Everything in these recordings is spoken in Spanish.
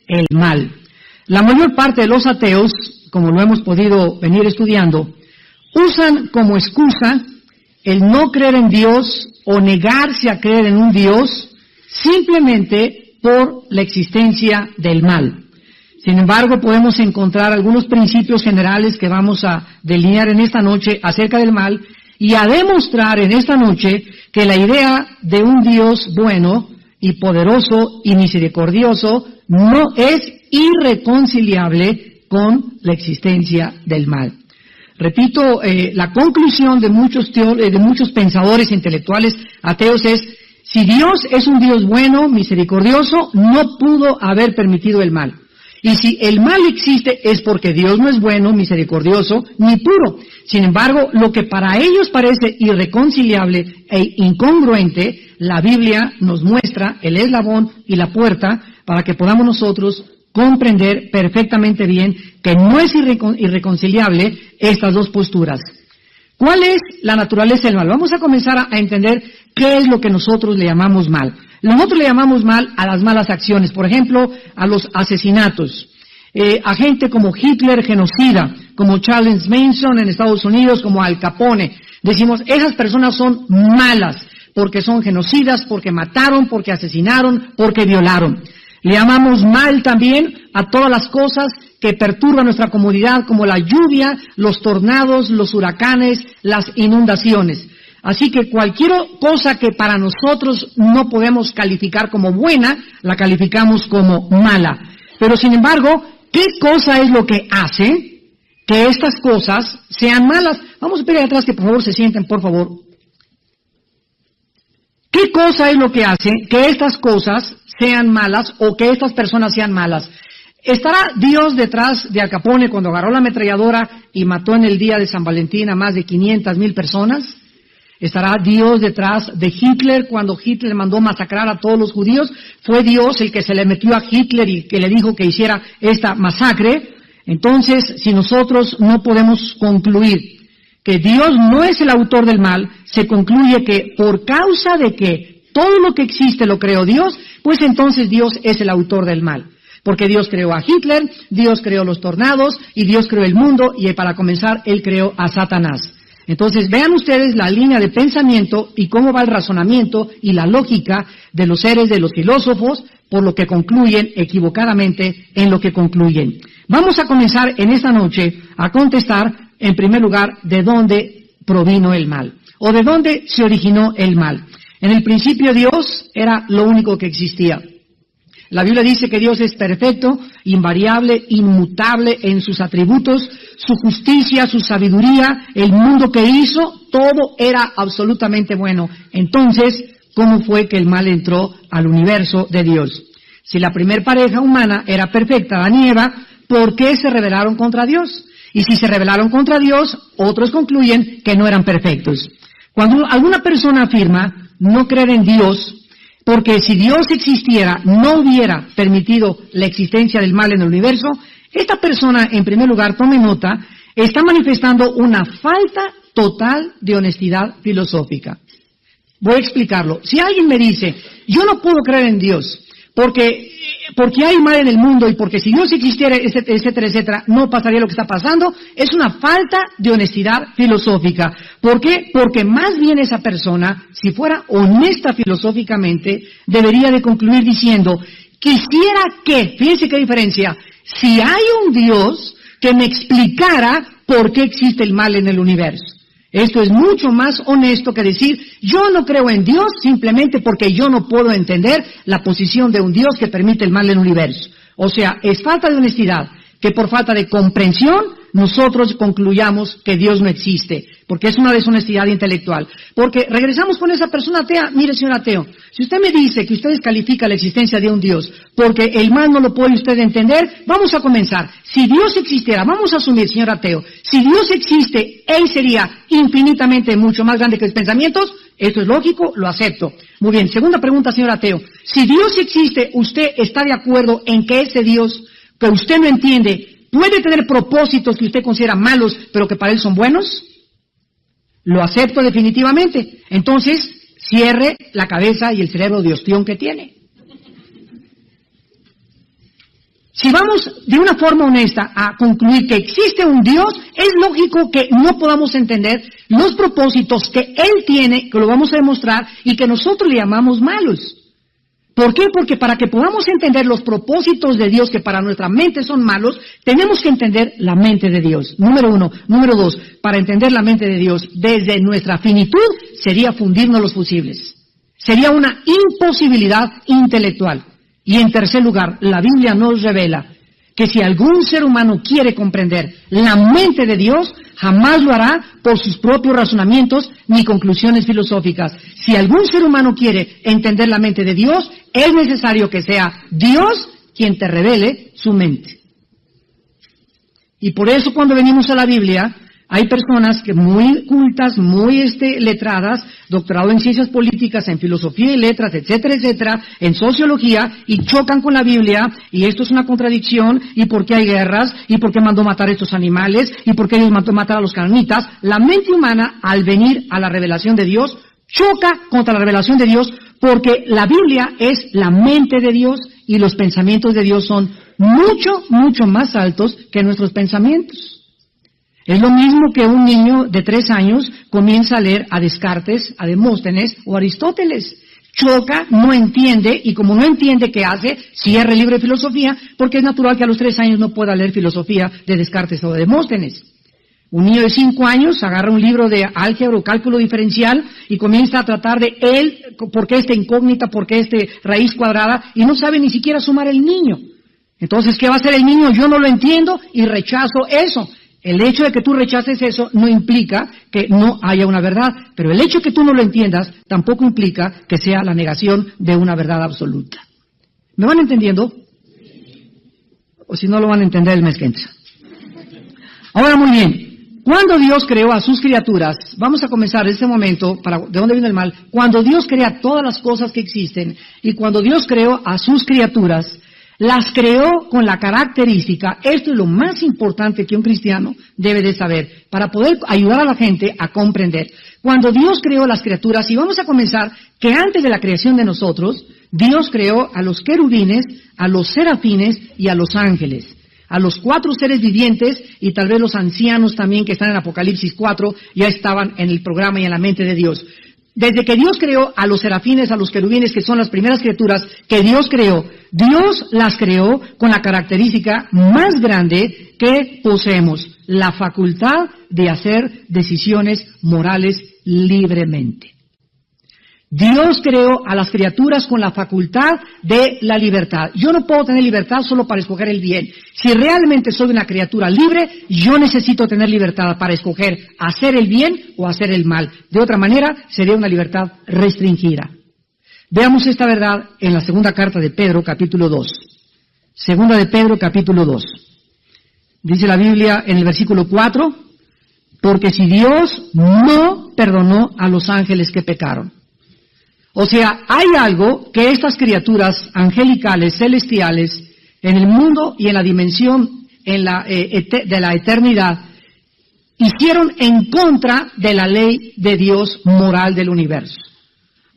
el mal. La mayor parte de los ateos, como lo hemos podido venir estudiando, usan como excusa el no creer en Dios o negarse a creer en un Dios simplemente por la existencia del mal. Sin embargo, podemos encontrar algunos principios generales que vamos a delinear en esta noche acerca del mal y a demostrar en esta noche que la idea de un Dios bueno y poderoso y misericordioso no es irreconciliable con la existencia del mal. Repito, la conclusión de muchos pensadores intelectuales ateos es: si Dios es un Dios bueno, misericordioso, no pudo haber permitido el mal. Y si el mal existe es porque Dios no es bueno, misericordioso, ni puro. Sin embargo, lo que para ellos parece irreconciliable e incongruente, la Biblia nos muestra el eslabón y la puerta para que podamos nosotros comprender perfectamente bien que no es irreconciliable estas dos posturas. ¿Cuál es la naturaleza del mal? Vamos a comenzar a entender qué es lo que nosotros le llamamos mal. Nosotros le llamamos mal a las malas acciones, por ejemplo, a los asesinatos. A gente como Hitler, genocida, como Charles Manson en Estados Unidos, como Al Capone. Decimos, esas personas son malas, porque son genocidas, porque mataron, porque asesinaron, porque violaron. Le llamamos mal también a todas las cosas que perturban nuestra comunidad, como la lluvia, los tornados, los huracanes, las inundaciones. Así que cualquier cosa que para nosotros no podemos calificar como buena, la calificamos como mala. Pero sin embargo, ¿qué cosa es lo que hace que estas cosas sean malas? Vamos a pedir atrás que por favor se sienten, por favor. ¿Qué cosa es lo que hace que estas cosas sean malas o que estas personas sean malas? ¿Estará Dios detrás de Al Capone cuando agarró la ametralladora y mató en el día de San Valentín a más de 500,000 personas? ¿Estará Dios detrás de Hitler cuando Hitler mandó masacrar a todos los judíos? ¿Fue Dios el que se le metió a Hitler y que le dijo que hiciera esta masacre? Entonces, si nosotros no podemos concluir que Dios no es el autor del mal, se concluye que por causa de que todo lo que existe lo creó Dios, pues entonces Dios es el autor del mal. Porque Dios creó a Hitler, Dios creó los tornados y Dios creó el mundo y para comenzar Él creó a Satanás. Entonces vean ustedes la línea de pensamiento y cómo va el razonamiento y la lógica de los seres, de los filósofos, por lo que concluyen equivocadamente en lo que concluyen. Vamos a comenzar en esta noche a contestar, en primer lugar, de dónde provino el mal, o de dónde se originó el mal. En el principio Dios era lo único que existía. La Biblia dice que Dios es perfecto, invariable, inmutable en sus atributos, su justicia, su sabiduría, el mundo que hizo, todo era absolutamente bueno. Entonces, ¿cómo fue que el mal entró al universo de Dios? Si la primer pareja humana era perfecta, Adán y Eva, ¿por qué se rebelaron contra Dios? Y si se rebelaron contra Dios, otros concluyen que no eran perfectos. Cuando alguna persona afirma no creer en Dios, porque si Dios existiera, no hubiera permitido la existencia del mal en el universo, esta persona, en primer lugar, tome nota, está manifestando una falta total de honestidad filosófica. Voy a explicarlo. Si alguien me dice, yo no puedo creer en Dios, porque hay mal en el mundo y porque si Dios existiera, etcétera, etcétera, no pasaría lo que está pasando, es una falta de honestidad filosófica. ¿Por qué? Porque más bien esa persona, si fuera honesta filosóficamente, debería de concluir diciendo, quisiera que, fíjense qué diferencia, si hay un Dios que me explicara por qué existe el mal en el universo. Esto es mucho más honesto que decir, yo no creo en Dios simplemente porque yo no puedo entender la posición de un Dios que permite el mal en el universo. O sea, es falta de honestidad que por falta de comprensión nosotros concluyamos que Dios no existe, porque es una deshonestidad intelectual. Porque regresamos con esa persona atea. Mire, señor ateo, si usted me dice que usted descalifica la existencia de un Dios porque el mal no lo puede usted entender, vamos a comenzar. Si Dios existiera, vamos a asumir, señor ateo, si Dios existe, Él sería infinitamente mucho más grande que los pensamientos. Esto es lógico, lo acepto. Muy bien, segunda pregunta, señor ateo. Si Dios existe, ¿usted está de acuerdo en que ese Dios que usted no entiende puede tener propósitos que usted considera malos, pero que para Él son buenos? Lo acepto definitivamente. Entonces, cierre la cabeza y el cerebro de ostión que tiene. Si vamos de una forma honesta a concluir que existe un Dios, es lógico que no podamos entender los propósitos que Él tiene, que lo vamos a demostrar, y que nosotros le llamamos malos. ¿Por qué? Porque para que podamos entender los propósitos de Dios, que para nuestra mente son malos, tenemos que entender la mente de Dios. Número uno. Número dos, para entender la mente de Dios, desde nuestra finitud, sería fundirnos los fusibles. Sería una imposibilidad intelectual. Y en tercer lugar, la Biblia nos revela que si algún ser humano quiere comprender la mente de Dios, jamás lo hará por sus propios razonamientos ni conclusiones filosóficas. Si algún ser humano quiere entender la mente de Dios, es necesario que sea Dios quien te revele su mente. Y por eso cuando venimos a la Biblia, hay personas que muy cultas, muy letradas, doctorado en ciencias políticas, en filosofía y letras, etcétera, etcétera, en sociología, y chocan con la Biblia, y esto es una contradicción, y por qué hay guerras, y por qué mandó matar a estos animales, y por qué Dios mandó matar a los cananitas. La mente humana, al venir a la revelación de Dios, choca contra la revelación de Dios, porque la Biblia es la mente de Dios, y los pensamientos de Dios son mucho, mucho más altos que nuestros pensamientos. Es lo mismo que un niño de 3 años comienza a leer a Descartes, a Demóstenes o a Aristóteles. Choca, no entiende, y como no entiende, ¿qué hace? Cierra el libro de filosofía, porque es natural que a los 3 años no pueda leer filosofía de Descartes o de Demóstenes. Un niño de 5 años agarra un libro de álgebra o cálculo diferencial y comienza a tratar de por qué esta incógnita, por qué raíz cuadrada, y no sabe ni siquiera sumar el niño. Entonces, ¿qué va a hacer el niño? Yo no lo entiendo y rechazo eso. El hecho de que tú rechaces eso no implica que no haya una verdad, pero el hecho de que tú no lo entiendas tampoco implica que sea la negación de una verdad absoluta. ¿Me van entendiendo? O si no lo van a entender el mes que entra. Ahora, muy bien. Cuando Dios creó a sus criaturas, vamos a comenzar en este momento, ¿de dónde viene el mal? Cuando Dios crea todas las cosas que existen, y cuando Dios creó a sus criaturas, las creó con la característica, esto es lo más importante que un cristiano debe de saber, para poder ayudar a la gente a comprender. Cuando Dios creó las criaturas, y vamos a comenzar que antes de la creación de nosotros, Dios creó a los querubines, a los serafines y a los ángeles. A los 4 seres vivientes, y tal vez los ancianos también que están en Apocalipsis 4, ya estaban en el programa y en la mente de Dios. Desde que Dios creó a los serafines, a los querubines, que son las primeras criaturas que Dios creó, Dios las creó con la característica más grande que poseemos, la facultad de hacer decisiones morales libremente. Dios creó a las criaturas con la facultad de la libertad. Yo no puedo tener libertad solo para escoger el bien. Si realmente soy una criatura libre, yo necesito tener libertad para escoger hacer el bien o hacer el mal. De otra manera, sería una libertad restringida. Veamos esta verdad en la segunda carta de Pedro, capítulo 2. Segunda de Pedro, capítulo 2. Dice la Biblia en el versículo 4, porque si Dios no perdonó a los ángeles que pecaron. O sea, hay algo que estas criaturas angelicales, celestiales, en el mundo y en la dimensión de la eternidad, hicieron en contra de la ley de Dios moral del universo.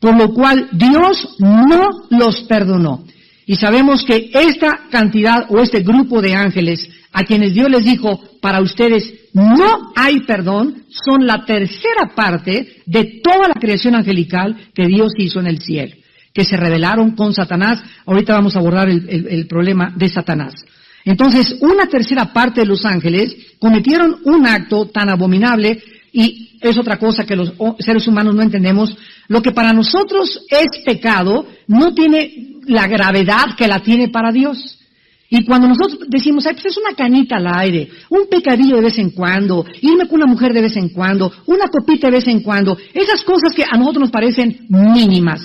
Por lo cual Dios no los perdonó. Y sabemos que esta cantidad o este grupo de ángeles, a quienes Dios les dijo, para ustedes no hay perdón, son la tercera parte de toda la creación angelical que Dios hizo en el cielo, que se rebelaron con Satanás. Ahorita vamos a abordar el problema de Satanás. Entonces, una tercera parte de los ángeles cometieron un acto tan abominable, y es otra cosa que los seres humanos no entendemos. Lo que para nosotros es pecado no tiene la gravedad que la tiene para Dios. Y cuando nosotros decimos, pues es una canita al aire, un pecadillo de vez en cuando, irme con una mujer de vez en cuando, una copita de vez en cuando, esas cosas que a nosotros nos parecen mínimas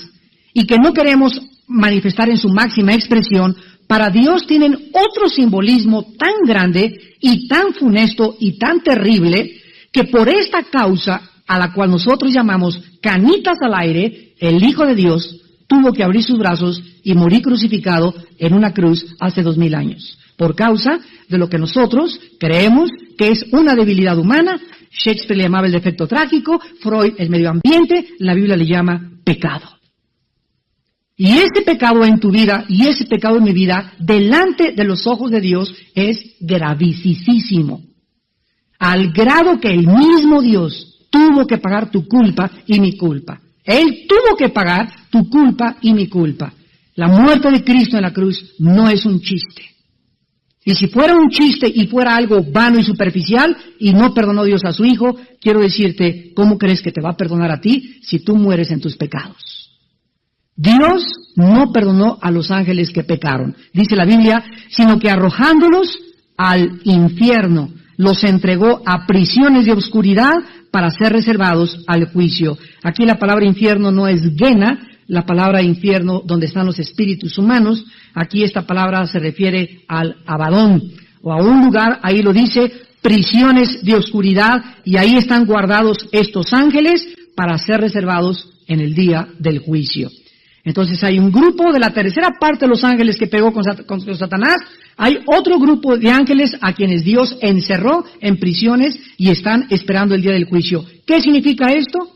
y que no queremos manifestar en su máxima expresión, para Dios tienen otro simbolismo tan grande y tan funesto y tan terrible, que por esta causa a la cual nosotros llamamos canitas al aire, el Hijo de Dios tuvo que abrir sus brazos y morir crucificado en una cruz hace 2000 años, por causa de lo que nosotros creemos que es una debilidad humana. Shakespeare le llamaba el defecto trágico, Freud el medio ambiente, la Biblia le llama pecado. Y ese pecado en tu vida y ese pecado en mi vida, delante de los ojos de Dios, es gravísimo. Al grado que el mismo Dios tuvo que pagar tu culpa y mi culpa. Él tuvo que pagar tu culpa y mi culpa. La muerte de Cristo en la cruz no es un chiste. Y si fuera un chiste y fuera algo vano y superficial y no perdonó Dios a su Hijo, quiero decirte, ¿cómo crees que te va a perdonar a ti si tú mueres en tus pecados? Dios no perdonó a los ángeles que pecaron, dice la Biblia, sino que arrojándolos al infierno, los entregó a prisiones de oscuridad para ser reservados al juicio. Aquí la palabra infierno no es Gehenna, la palabra infierno donde están los espíritus humanos. Aquí esta palabra se refiere al Abadón, o a un lugar, ahí lo dice, prisiones de oscuridad, y ahí están guardados estos ángeles para ser reservados en el día del juicio. Entonces hay un grupo de la tercera parte de los ángeles que pegó con Satanás, hay otro grupo de ángeles a quienes Dios encerró en prisiones y están esperando el día del juicio. ¿Qué significa esto?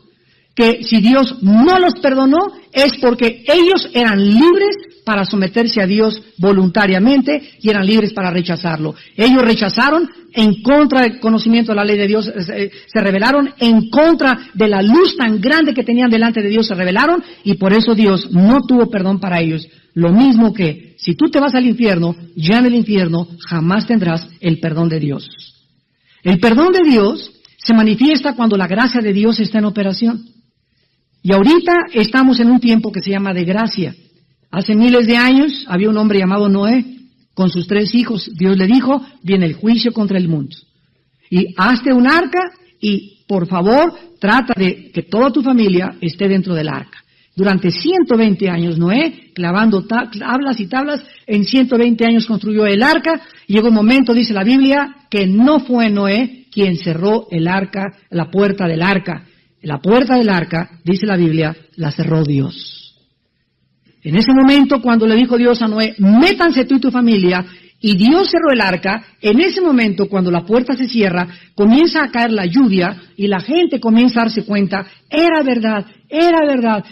Que si Dios no los perdonó es porque ellos eran libres para someterse a Dios voluntariamente y eran libres para rechazarlo. Ellos rechazaron en contra del conocimiento de la ley de Dios, se rebelaron en contra de la luz tan grande que tenían delante de Dios, se rebelaron y por eso Dios no tuvo perdón para ellos. Lo mismo que si tú te vas al infierno, ya en el infierno jamás tendrás el perdón de Dios. El perdón de Dios se manifiesta cuando la gracia de Dios está en operación. Y ahorita estamos en un tiempo que se llama de gracia. Hace miles de años había un hombre llamado Noé con sus 3 hijos. Dios le dijo, viene el juicio contra el mundo. Y hazte un arca y por favor trata de que toda tu familia esté dentro del arca. Durante 120 años Noé, clavando tablas y tablas, en 120 años construyó el arca. Y llegó un momento, dice la Biblia, que no fue Noé quien cerró el arca, la puerta del arca. La puerta del arca, dice la Biblia, la cerró Dios. En ese momento, cuando le dijo Dios a Noé, métanse tú y tu familia, y Dios cerró el arca, en ese momento, cuando la puerta se cierra, comienza a caer la lluvia, y la gente comienza a darse cuenta, era verdad,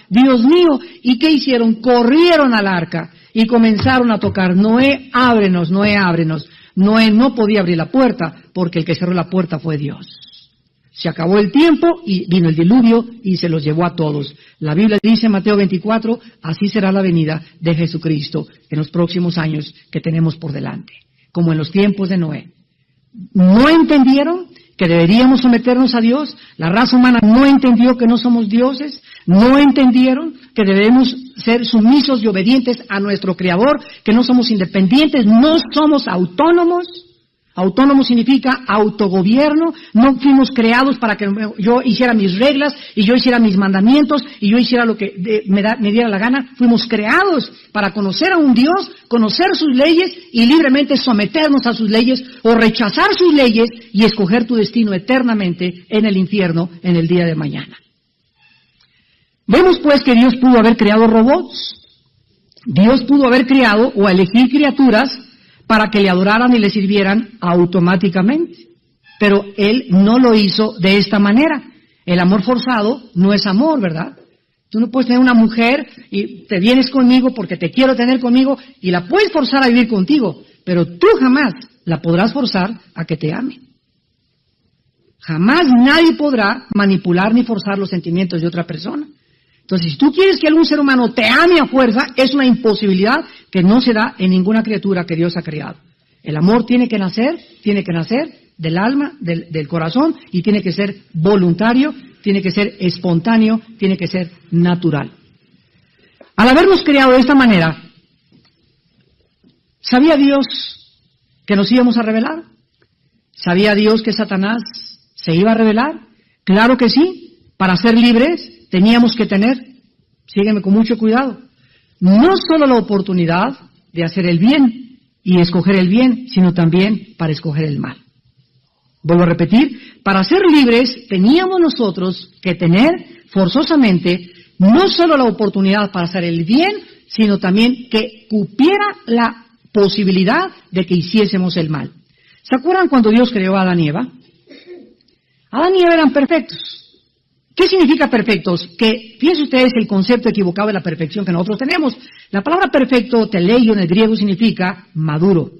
Dios mío, ¿y qué hicieron? Corrieron al arca, y comenzaron a tocar, Noé, ábrenos, Noé, ábrenos. Noé no podía abrir la puerta, porque el que cerró la puerta fue Dios. Se acabó el tiempo y vino el diluvio y se los llevó a todos. La Biblia dice en Mateo 24, así será la venida de Jesucristo en los próximos años que tenemos por delante, como en los tiempos de Noé. ¿No entendieron que deberíamos someternos a Dios? La raza humana no entendió que no somos dioses, no entendieron que debemos ser sumisos y obedientes a nuestro Creador, que no somos independientes, no somos autónomos. Autónomo significa autogobierno, no fuimos creados para que yo hiciera mis reglas y yo hiciera mis mandamientos y yo hiciera lo que me diera la gana. Fuimos creados para conocer a un Dios, conocer sus leyes y libremente someternos a sus leyes o rechazar sus leyes y escoger tu destino eternamente en el infierno en el día de mañana. Vemos pues que Dios pudo haber creado robots, Dios pudo haber creado o elegir criaturas para que le adoraran y le sirvieran automáticamente. Pero Él no lo hizo de esta manera. El amor forzado no es amor, ¿verdad? Tú no puedes tener una mujer y te vienes conmigo porque te quiero tener conmigo y la puedes forzar a vivir contigo, pero tú jamás la podrás forzar a que te ame. Jamás nadie podrá manipular ni forzar los sentimientos de otra persona. Entonces, si tú quieres que algún ser humano te ame a fuerza, es una imposibilidad que no se da en ninguna criatura que Dios ha creado. El amor tiene que nacer del alma, del corazón, y tiene que ser voluntario, tiene que ser espontáneo, tiene que ser natural. Al habernos creado de esta manera, ¿sabía Dios que nos íbamos a rebelar? ¿Sabía Dios que Satanás se iba a rebelar? Claro que sí. Para ser libres teníamos que tener, sígueme con mucho cuidado, no solo la oportunidad de hacer el bien y escoger el bien, sino también para escoger el mal. Vuelvo a repetir, para ser libres teníamos nosotros que tener forzosamente no solo la oportunidad para hacer el bien, sino también que cupiera la posibilidad de que hiciésemos el mal. ¿Se acuerdan cuando Dios creó a Adán y Eva? Adán y Eva eran perfectos. ¿Qué significa perfectos? Que, fíjense ustedes el concepto equivocado de la perfección que nosotros tenemos. La palabra perfecto, teleio, en el griego significa maduro,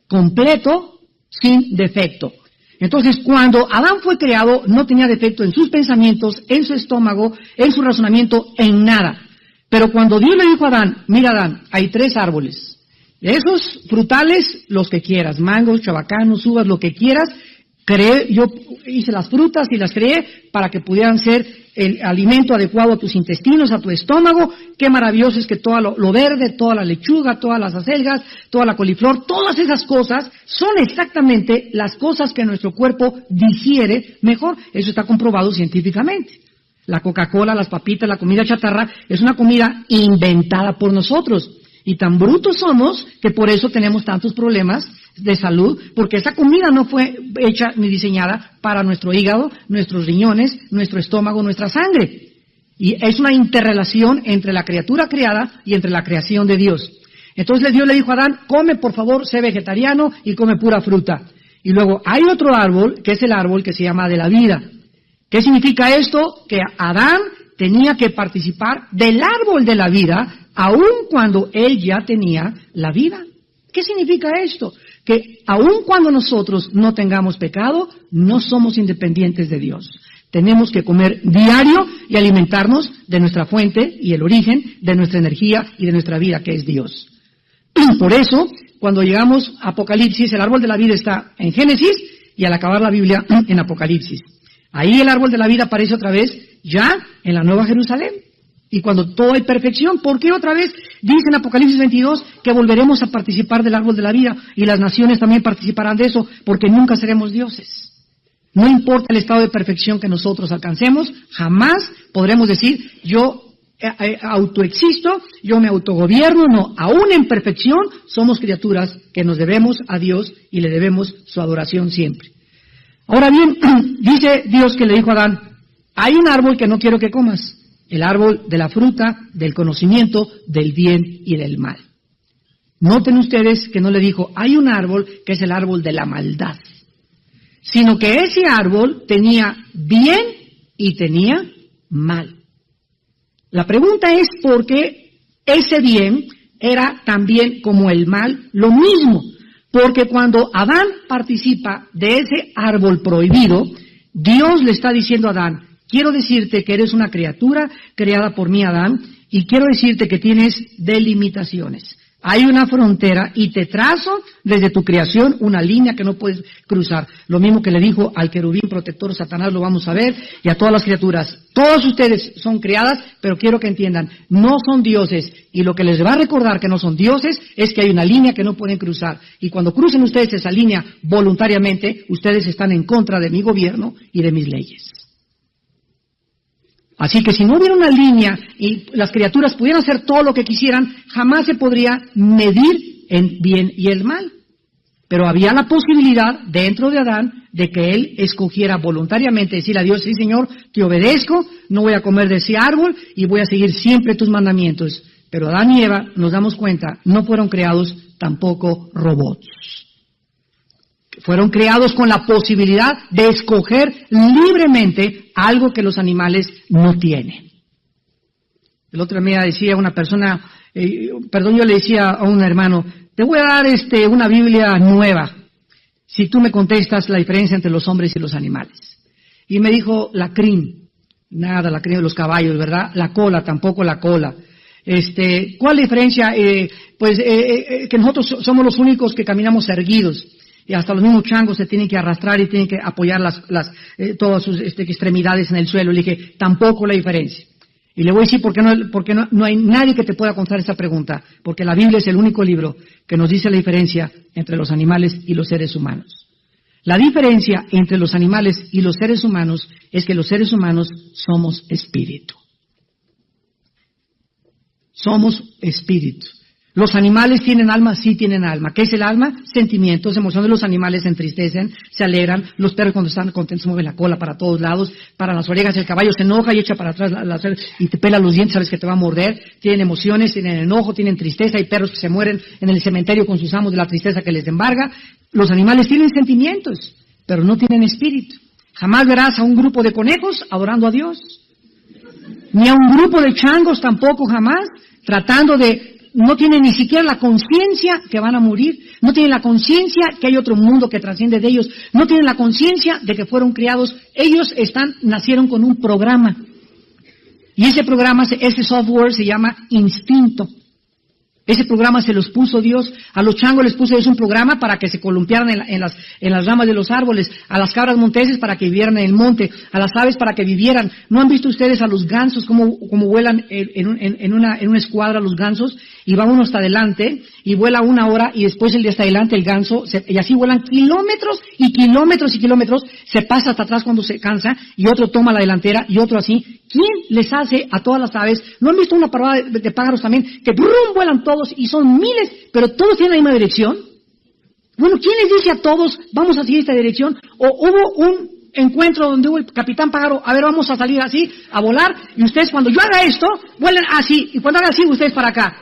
completo, sin defecto. Entonces, cuando Adán fue creado, no tenía defecto en sus pensamientos, en su estómago, en su razonamiento, en nada. Pero cuando Dios le dijo a Adán, mira Adán, hay 3 árboles. Esos frutales, los que quieras, mangos, chabacanos, uvas, lo que quieras. Yo hice las frutas y las creé para que pudieran ser el alimento adecuado a tus intestinos, a tu estómago. Qué maravilloso es que todo lo verde, toda la lechuga, todas las acelgas, toda la coliflor, todas esas cosas son exactamente las cosas que nuestro cuerpo digiere mejor. Eso está comprobado científicamente. La Coca-Cola, las papitas, la comida chatarra es una comida inventada por nosotros. Y tan brutos somos que por eso tenemos tantos problemas de salud, porque esa comida no fue hecha ni diseñada para nuestro hígado, nuestros riñones, nuestro estómago, nuestra sangre. Y es una interrelación entre la criatura creada y entre la creación de Dios. Entonces Dios le dijo a Adán, come por favor, sé vegetariano y come pura fruta. Y luego hay otro árbol, que es el árbol que se llama de la vida. ¿Qué significa esto? Que Adán tenía que participar del árbol de la vida, aun cuando él ya tenía la vida. ¿Qué significa esto? Que aun cuando nosotros no tengamos pecado, no somos independientes de Dios. Tenemos que comer diario y alimentarnos de nuestra fuente y el origen de nuestra energía y de nuestra vida, que es Dios. Por eso, cuando llegamos a Apocalipsis, el árbol de la vida está en Génesis y al acabar la Biblia en Apocalipsis. Ahí el árbol de la vida aparece otra vez ya en la Nueva Jerusalén. Y cuando todo hay perfección, ¿por qué otra vez dice en Apocalipsis 22 que volveremos a participar del árbol de la vida? Y las naciones también participarán de eso, porque nunca seremos dioses. No importa el estado de perfección que nosotros alcancemos, jamás podremos decir, yo autoexisto, yo me autogobierno. No, aún en perfección somos criaturas que nos debemos a Dios y le debemos su adoración siempre. Ahora bien, dice Dios que le dijo a Adán, hay un árbol que no quiero que comas, el árbol de la fruta, del conocimiento, del bien y del mal. Noten ustedes que no le dijo, hay un árbol que es el árbol de la maldad, sino que ese árbol tenía bien y tenía mal. La pregunta es por qué ese bien era también como el mal lo mismo. Porque cuando Adán participa de ese árbol prohibido, Dios le está diciendo a Adán, quiero decirte que eres una criatura creada por mí, Adán, y quiero decirte que tienes delimitaciones. Hay una frontera y te trazo desde tu creación una línea que no puedes cruzar. Lo mismo que le dijo al querubín protector Satanás, lo vamos a ver, y a todas las criaturas. Todas ustedes son creadas, pero quiero que entiendan, no son dioses. Y lo que les va a recordar que no son dioses es que hay una línea que no pueden cruzar. Y cuando crucen ustedes esa línea voluntariamente, ustedes están en contra de mi gobierno y de mis leyes. Así que si no hubiera una línea y las criaturas pudieran hacer todo lo que quisieran, jamás se podría medir el bien y el mal. Pero había la posibilidad dentro de Adán de que él escogiera voluntariamente decirle a Dios, sí Señor, te obedezco, no voy a comer de ese árbol y voy a seguir siempre tus mandamientos. Pero Adán y Eva, nos damos cuenta, no fueron creados tampoco robots. Fueron creados con la posibilidad de escoger libremente algo que los animales no tienen. El otro día decía una persona, yo le decía a un hermano, te voy a dar una Biblia nueva, si tú me contestas la diferencia entre los hombres y los animales. Y me dijo, la crin, nada, la crin de los caballos, ¿verdad? La cola, tampoco la cola. ¿Cuál diferencia? Que nosotros somos los únicos que caminamos erguidos. Y hasta los mismos changos se tienen que arrastrar y tienen que apoyar todas sus extremidades en el suelo. Le dije, tampoco la diferencia. Y le voy a decir porque no hay nadie que te pueda contestar esta pregunta. Porque la Biblia es el único libro que nos dice la diferencia entre los animales y los seres humanos. La diferencia entre los animales y los seres humanos es que los seres humanos somos espíritu. Somos espíritu. Los animales tienen alma, sí tienen alma. ¿Qué es el alma? Sentimientos, emociones. Los animales se entristecen, se alegran. Los perros cuando están contentos mueven la cola para todos lados, para las orejas. El caballo se enoja y echa para atrás y te pela los dientes, sabes que te va a morder. Tienen emociones, tienen enojo, tienen tristeza. Hay perros que se mueren en el cementerio con sus amos de la tristeza que les embarga. Los animales tienen sentimientos, pero no tienen espíritu. Jamás verás a un grupo de conejos adorando a Dios, ni a un grupo de changos tampoco jamás, no tienen ni siquiera la conciencia que van a morir, no tienen la conciencia que hay otro mundo que trasciende de ellos, no tienen la conciencia de que fueron criados, ellos nacieron con un programa, y ese programa, ese software se llama instinto. Ese programa se los puso Dios, a los changos les puso Dios un programa para que se columpiaran en las ramas de los árboles, a las cabras monteses para que vivieran en el monte, a las aves para que vivieran. ¿No han visto ustedes a los gansos cómo vuelan en una escuadra los gansos? Y va uno hasta adelante y vuela 1 hora y después el de hasta adelante el ganso, y así vuelan kilómetros y kilómetros y kilómetros, se pasa hasta atrás cuando se cansa y otro toma la delantera y otro así. ¿Quién les hace a todas las aves? ¿No han visto una parada de pájaros también? Que ¡brum! Vuelan todos y son miles, pero todos tienen la misma dirección. Bueno, ¿quién les dice a todos, vamos a seguir esta dirección? O hubo un encuentro donde hubo el capitán pájaro, a ver, vamos a salir así, a volar, y ustedes cuando yo haga esto, vuelan así, y cuando haga así, ustedes para acá.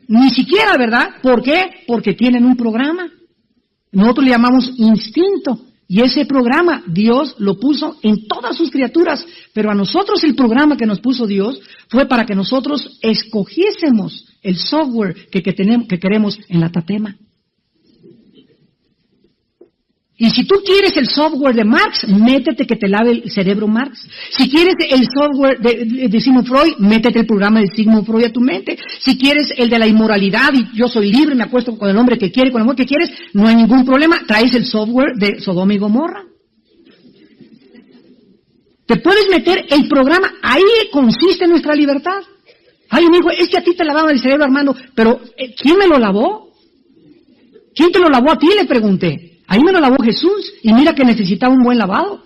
Ni siquiera, ¿verdad? ¿Por qué? Porque tienen un programa. Nosotros le llamamos instinto. Y ese programa Dios lo puso en todas sus criaturas. Pero a nosotros el programa que nos puso Dios fue para que nosotros escogiésemos el software que queremos en la tatema. Y si tú quieres el software de Marx, métete que te lave el cerebro Marx. Si quieres el software de Sigmund Freud, métete el programa de Sigmund Freud a tu mente. Si quieres el de la inmoralidad y yo soy libre, me acuesto con el hombre que quiere, con el amor que quieres, no hay ningún problema, traes el software de Sodoma y Gomorra. Te puedes meter el programa, ahí consiste nuestra libertad. Ay, amigo, es que a ti te lavaban el cerebro, Armando, pero ¿quién me lo lavó? ¿Quién te lo lavó a ti? Le pregunté. Ahí me lo lavó Jesús, y mira que necesitaba un buen lavado.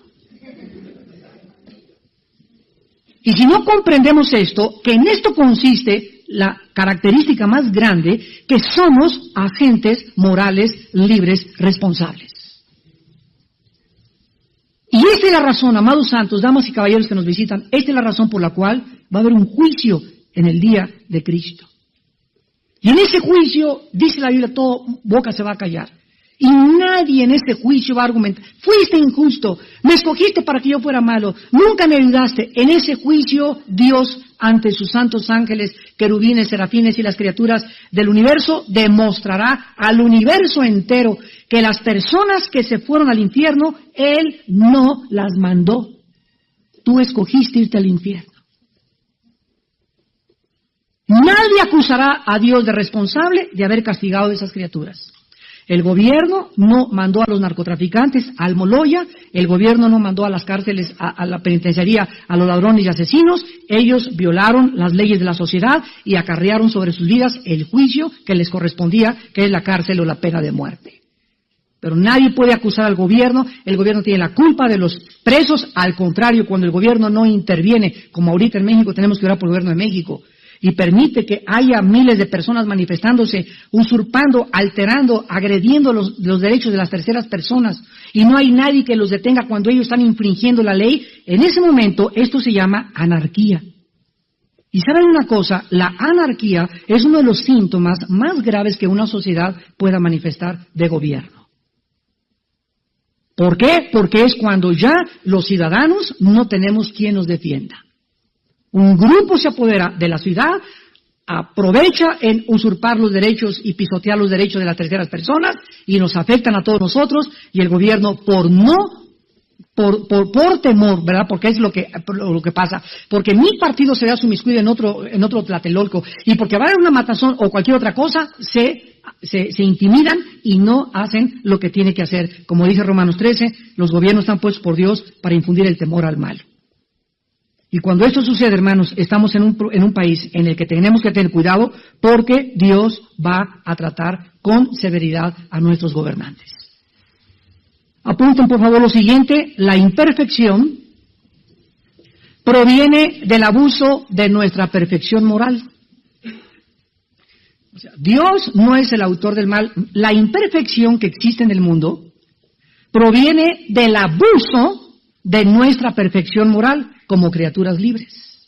Y si no comprendemos esto, que en esto consiste la característica más grande, que somos agentes morales, libres, responsables. Y esta es la razón, amados santos, damas y caballeros que nos visitan, esta es la razón por la cual va a haber un juicio en el día de Cristo. Y en ese juicio, dice la Biblia, todo boca se va a callar. Y nadie en ese juicio va a argumentar, fuiste injusto, me escogiste para que yo fuera malo, nunca me ayudaste. En ese juicio, Dios, ante sus santos ángeles, querubines, serafines y las criaturas del universo, demostrará al universo entero que las personas que se fueron al infierno, Él no las mandó. Tú escogiste irte al infierno. Nadie acusará a Dios de responsable de haber castigado a esas criaturas. El gobierno no mandó a los narcotraficantes al Moloya, el gobierno no mandó a las cárceles, a la penitenciaría, a los ladrones y asesinos. Ellos violaron las leyes de la sociedad y acarrearon sobre sus vidas el juicio que les correspondía, que es la cárcel o la pena de muerte. Pero nadie puede acusar al gobierno, el gobierno tiene la culpa de los presos. Al contrario, cuando el gobierno no interviene, como ahorita en México tenemos que orar por el gobierno de México, y permite que haya miles de personas manifestándose, usurpando, alterando, agrediendo los derechos de las terceras personas, y no hay nadie que los detenga cuando ellos están infringiendo la ley, en ese momento esto se llama anarquía. Y saben una cosa, la anarquía es uno de los síntomas más graves que una sociedad pueda manifestar de gobierno. ¿Por qué? Porque es cuando ya los ciudadanos no tenemos quien nos defienda. Un grupo se apodera de la ciudad, aprovecha en usurpar los derechos y pisotear los derechos de las terceras personas y nos afectan a todos nosotros, y el gobierno por temor, ¿verdad? Porque es lo que pasa, porque mi partido se vea sumiscuido en otro Tlatelolco, y porque va a haber una matazón o cualquier otra cosa, se intimidan y no hacen lo que tiene que hacer. Como dice Romanos 13, los gobiernos están puestos por Dios para infundir el temor al mal. Y cuando esto sucede, hermanos, estamos en un país en el que tenemos que tener cuidado, porque Dios va a tratar con severidad a nuestros gobernantes. Apunten por favor lo siguiente: la imperfección proviene del abuso de nuestra perfección moral. O sea, Dios no es el autor del mal. La imperfección que existe en el mundo proviene del abuso de nuestra perfección moral como criaturas libres.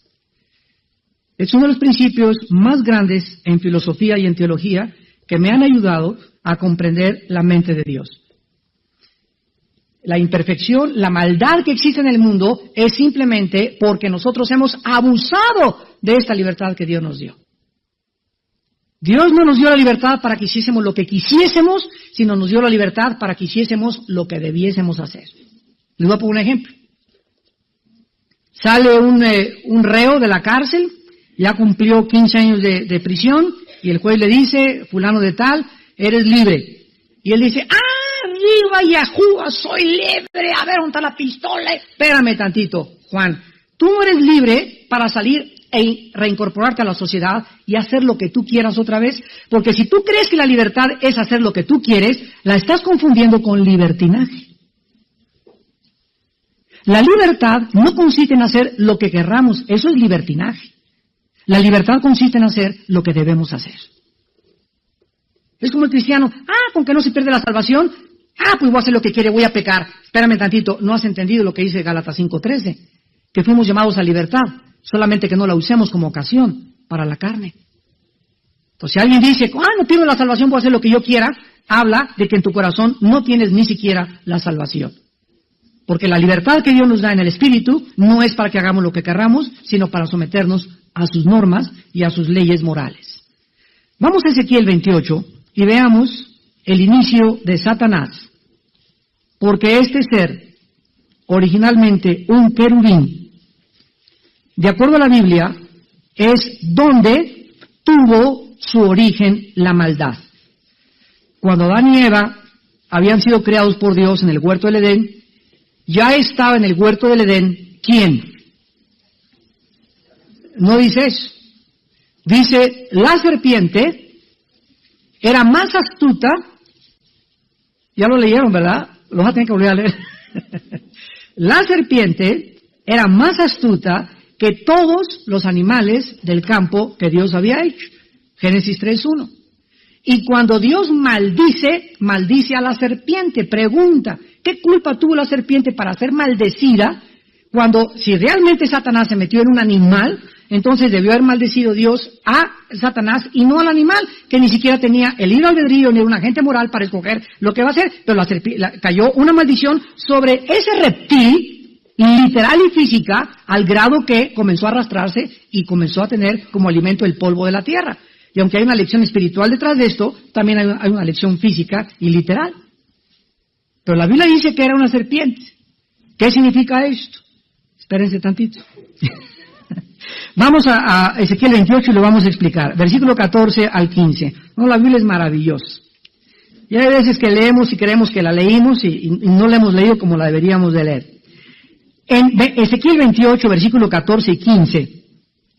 Es uno de los principios más grandes en filosofía y en teología que me han ayudado a comprender la mente de Dios. la imperfección, la maldad que existe en el mundo es simplemente porque nosotros hemos abusado de esta libertad que Dios nos dio. Dios no nos dio la libertad para que hiciésemos lo que quisiésemos, sino nos dio la libertad para que hiciésemos lo que debiésemos hacer. Les voy a poner un ejemplo. Sale un reo de la cárcel, ya cumplió 15 años de prisión, y el juez le dice, fulano de tal, eres libre. Y él dice, arriba Yahuwah, soy libre, a ver, ¿dónde está la pistola? Espérame tantito, Juan, tú no eres libre para salir e reincorporarte a la sociedad y hacer lo que tú quieras otra vez, porque si tú crees que la libertad es hacer lo que tú quieres, la estás confundiendo con libertinaje. La libertad no consiste en hacer lo que querramos, eso es libertinaje. La libertad consiste en hacer lo que debemos hacer. Es como el cristiano, con que no se pierde la salvación, pues voy a hacer lo que quiere, voy a pecar. Espérame tantito, no has entendido lo que dice Gálatas 5:13, que fuimos llamados a libertad, solamente que no la usemos como ocasión para la carne. Entonces, si alguien dice, no pierdo la salvación, voy a hacer lo que yo quiera, habla de que en tu corazón no tienes ni siquiera la salvación. Porque la libertad que Dios nos da en el Espíritu no es para que hagamos lo que querramos, sino para someternos a sus normas y a sus leyes morales. Vamos a Ezequiel 28 y veamos el inicio de Satanás. Porque este ser, originalmente un querubín, de acuerdo a la Biblia, es donde tuvo su origen la maldad. Cuando Adán y Eva habían sido creados por Dios en el huerto del Edén, ya estaba en el huerto del Edén, ¿quién? No dice eso. Dice, la serpiente era más astuta, ya lo leyeron, ¿verdad? Lo vas a tener que volver a leer. La serpiente era más astuta que todos los animales del campo que Dios había hecho. Génesis 3:1. Y cuando Dios maldice a la serpiente. Pregunta, ¿qué culpa tuvo la serpiente para ser maldecida? Cuando, si realmente Satanás se metió en un animal, entonces debió haber maldecido Dios a Satanás y no al animal, que ni siquiera tenía el libre albedrío ni un agente moral para escoger lo que va a hacer. Pero cayó una maldición sobre ese reptil, literal y física, al grado que comenzó a arrastrarse y comenzó a tener como alimento el polvo de la tierra. Y aunque hay una lección espiritual detrás de esto, también hay una lección física y literal. Pero la Biblia dice que era una serpiente. ¿Qué significa esto? Espérense tantito. Vamos a Ezequiel 28 y lo vamos a explicar. Versículo 14 al 15. No, la Biblia es maravillosa. Y hay veces que leemos y creemos que la leímos y no la hemos leído como la deberíamos de leer. En Ezequiel 28, versículo 14 y 15,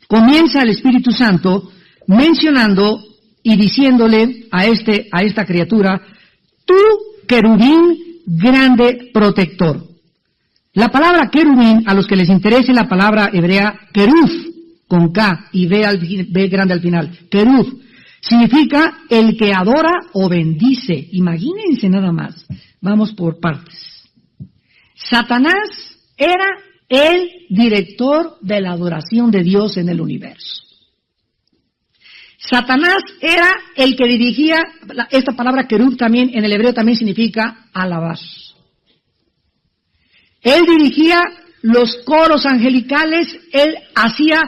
comienza el Espíritu Santo mencionando y diciéndole a esta criatura, tú querubín grande protector. La palabra querubín, a los que les interese la palabra hebrea queruf, con K y B grande al final, queruf, significa el que adora o bendice. Imagínense nada más. Vamos por partes. Satanás era el director de la adoración de Dios en el universo. Satanás era el que dirigía, esta palabra querub también en el hebreo también significa alabar. Él dirigía los coros angelicales, él hacía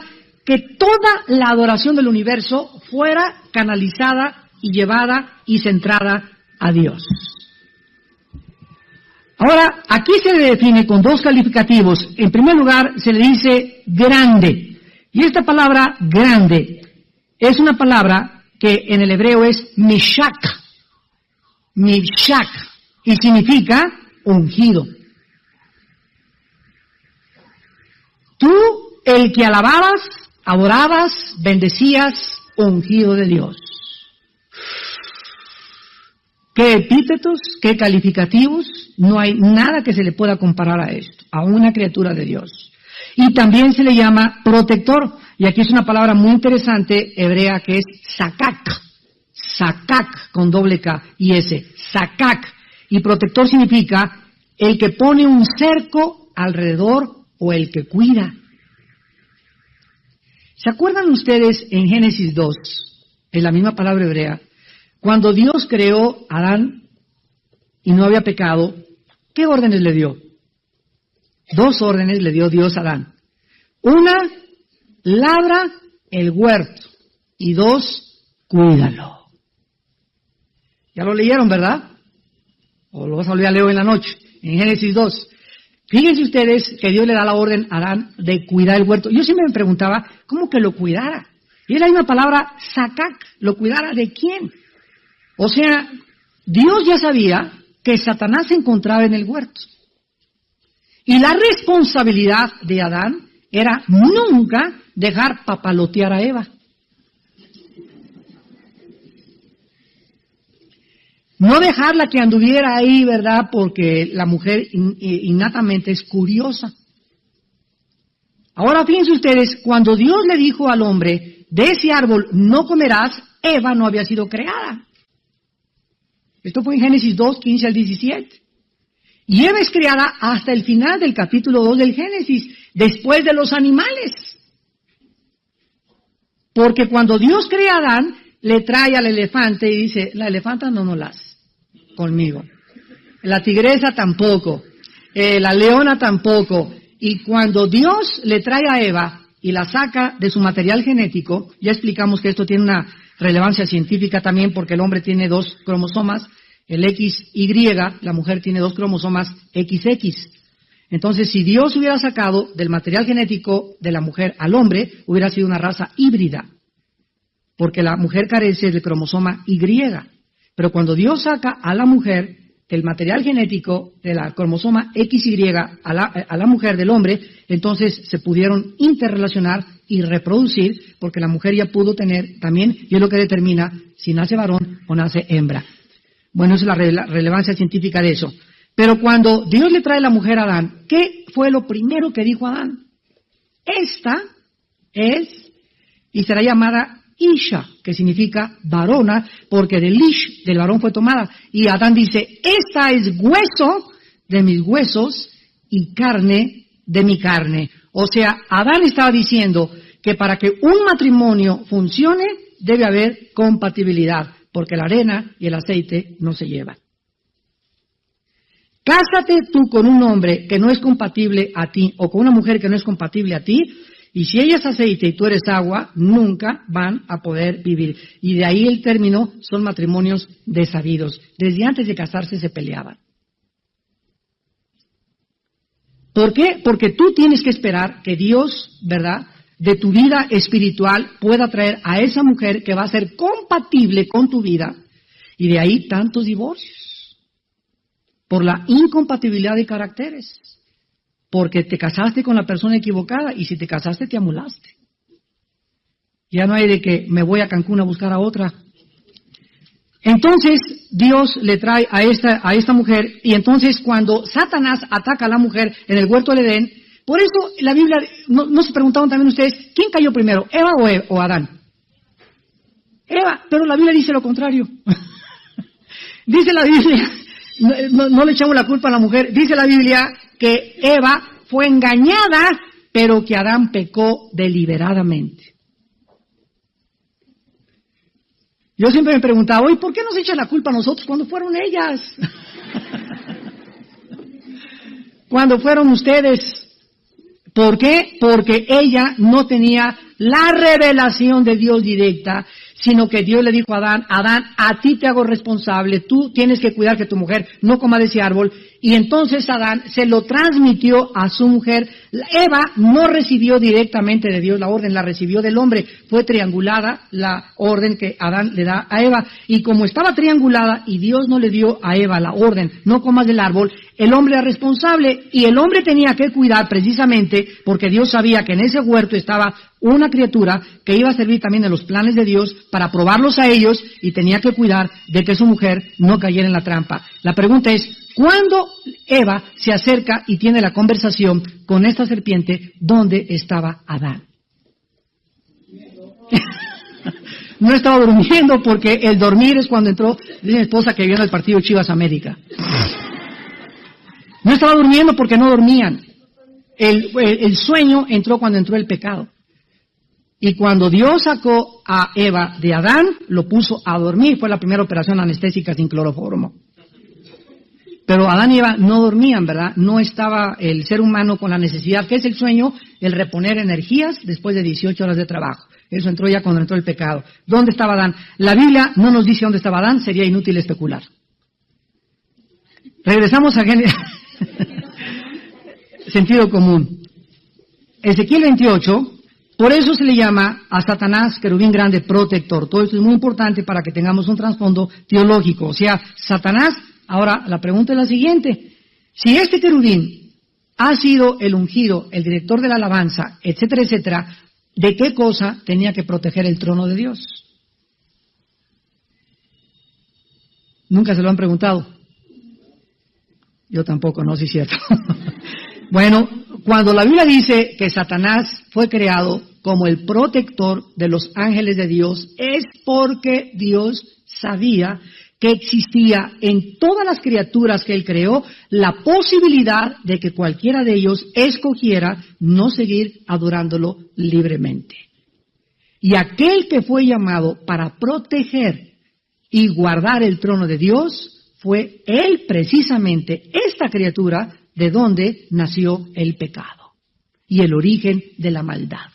que toda la adoración del universo fuera canalizada y llevada y centrada a Dios. Ahora, aquí se le define con dos calificativos. En primer lugar, se le dice grande. Y esta palabra grande es una palabra que en el hebreo es mishak, y significa ungido. Tú, el que alababas, adorabas, bendecías, ungido de Dios. ¿Qué epítetos, qué calificativos? No hay nada que se le pueda comparar a esto, a una criatura de Dios. Y también se le llama protector. Y aquí es una palabra muy interesante hebrea que es sakak con doble K y S, sakak. Y protector significa el que pone un cerco alrededor o el que cuida. ¿Se acuerdan ustedes en Génesis 2, en la misma palabra hebrea, cuando Dios creó a Adán y no había pecado, ¿qué órdenes le dio? 2 órdenes le dio Dios a Adán. 1, labra el huerto. Y 2, cuídalo. Ya lo leyeron, ¿verdad? O lo vas a volver a leer en la noche, en Génesis 2. Fíjense ustedes que Dios le da la orden a Adán de cuidar el huerto. Yo siempre me preguntaba, ¿cómo que lo cuidara? Y era una palabra, sacac, ¿lo cuidara de quién? O sea, Dios ya sabía que Satanás se encontraba en el huerto. Y la responsabilidad de Adán era nunca dejar papalotear a Eva. No dejarla que anduviera ahí, ¿verdad? Porque la mujer innatamente es curiosa. Ahora fíjense ustedes, cuando Dios le dijo al hombre, de ese árbol no comerás, Eva no había sido creada. Esto fue en Génesis 2, 15 al 17. Y Eva es creada hasta el final del capítulo 2 del Génesis, después de los animales. Porque cuando Dios crea a Adán, le trae al elefante y dice, la elefanta no la hace conmigo. La tigresa tampoco. La leona tampoco. Y cuando Dios le trae a Eva y la saca de su material genético, ya explicamos que esto tiene una relevancia científica también porque el hombre tiene 2 cromosomas, el XY, la mujer tiene 2 cromosomas XX. Entonces, si Dios hubiera sacado del material genético de la mujer al hombre, hubiera sido una raza híbrida, porque la mujer carece del cromosoma Y. Pero cuando Dios saca a la mujer del material genético de la cromosoma XY a la mujer del hombre, entonces se pudieron interrelacionar y reproducir, porque la mujer ya pudo tener también, y es lo que determina si nace varón o nace hembra. Bueno, esa es la relevancia científica de eso. Pero cuando Dios le trae la mujer a Adán, ¿qué fue lo primero que dijo Adán? Esta es, y será llamada Isha, que significa varona, porque del Ish, del varón fue tomada. Y Adán dice, esta es hueso de mis huesos y carne de mi carne. O sea, Adán estaba diciendo que para que un matrimonio funcione, debe haber compatibilidad, porque la arena y el aceite no se llevan. Cásate tú con un hombre que no es compatible a ti, o con una mujer que no es compatible a ti, y si ella es aceite y tú eres agua, nunca van a poder vivir. Y de ahí el término son matrimonios desabidos. Desde antes de casarse se peleaban. ¿Por qué? Porque tú tienes que esperar que Dios, ¿verdad?, de tu vida espiritual pueda traer a esa mujer que va a ser compatible con tu vida. Y de ahí tantos divorcios. Por la incompatibilidad de caracteres. Porque te casaste con la persona equivocada y si te casaste te amolaste. Ya no hay de que me voy a Cancún a buscar a otra. Entonces Dios le trae a esta mujer y entonces cuando Satanás ataca a la mujer en el huerto del Edén, por eso la Biblia, no se preguntaban también ustedes, ¿quién cayó primero, Eva o Adán? Eva, pero la Biblia dice lo contrario. Dice la Biblia, no le echamos la culpa a la mujer, dice la Biblia que Eva fue engañada, pero que Adán pecó deliberadamente. Yo siempre me preguntaba, ¿y por qué nos echan la culpa a nosotros cuando fueron ellas? Cuando fueron ustedes. ¿Por qué? Porque ella no tenía la revelación de Dios directa, sino que Dios le dijo a Adán, Adán, a ti te hago responsable, tú tienes que cuidar que tu mujer no coma de ese árbol. Y entonces Adán se lo transmitió a su mujer. Eva no recibió directamente de Dios la orden, la recibió del hombre. Fue triangulada la orden que Adán le da a Eva. Y como estaba triangulada y Dios no le dio a Eva la orden, no comas del árbol, el hombre era responsable y el hombre tenía que cuidar precisamente porque Dios sabía que en ese huerto estaba una criatura que iba a servir también en los planes de Dios para probarlos a ellos y tenía que cuidar de que su mujer no cayera en la trampa. La pregunta es, ¿cuándo Eva se acerca y tiene la conversación con esta serpiente? ¿Dónde estaba Adán? No estaba durmiendo porque el dormir es cuando entró, dice mi esposa que vio en el partido Chivas América. No estaba durmiendo porque no dormían. El sueño entró cuando entró el pecado. Y cuando Dios sacó a Eva de Adán, lo puso a dormir. Fue la primera operación anestésica sin cloroformo. Pero Pero Adán y Eva no dormían, ¿verdad? No estaba el ser humano con la necesidad. ¿Qué es el sueño? El reponer energías después de 18 horas de trabajo. Eso entró ya cuando entró el pecado. ¿Dónde estaba Adán? La Biblia no nos dice dónde estaba Adán, sería inútil especular. Regresamos a Génesis. Sentido común. Ezequiel 28, por eso se le llama a Satanás querubín grande protector. Todo esto es muy importante para que tengamos un trasfondo teológico. O sea, Satanás, ahora la pregunta es la siguiente. Si este querubín ha sido el ungido, el director de la alabanza, etcétera, etcétera, ¿de qué cosa tenía que proteger el trono de Dios? ¿Nunca se lo han preguntado? Yo tampoco, no, sí es cierto. Bueno, cuando la Biblia dice que Satanás fue creado como el protector de los ángeles de Dios, es porque Dios sabía que existía en todas las criaturas que Él creó la posibilidad de que cualquiera de ellos escogiera no seguir adorándolo libremente. Y aquel que fue llamado para proteger y guardar el trono de Dios fue Él precisamente, esta criatura, de donde nació el pecado y el origen de la maldad.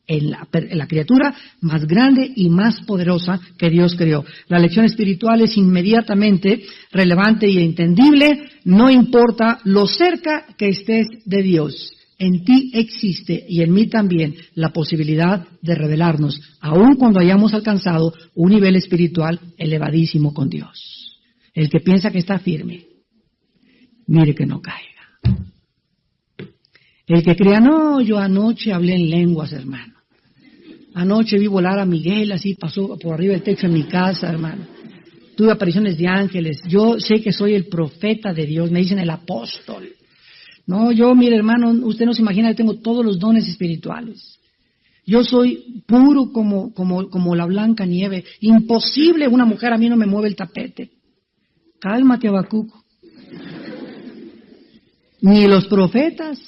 En la criatura más grande y más poderosa que Dios creó. La lección espiritual es inmediatamente relevante y entendible, no importa lo cerca que estés de Dios. En ti existe y en mí también la posibilidad de revelarnos, aun cuando hayamos alcanzado un nivel espiritual elevadísimo con Dios. El que piensa que está firme, mire que no caiga. El que crea, no, yo anoche hablé en lenguas, hermano. Anoche vi volar a Miguel, así pasó por arriba del techo en mi casa, hermano. Tuve apariciones de ángeles. Yo sé que soy el profeta de Dios, me dicen el apóstol. No, yo, mire, hermano, usted no se imagina que tengo todos los dones espirituales. Yo soy puro como la blanca nieve. Imposible, una mujer a mí no me mueve el tapete. Cálmate, Habacuc. Ni los profetas.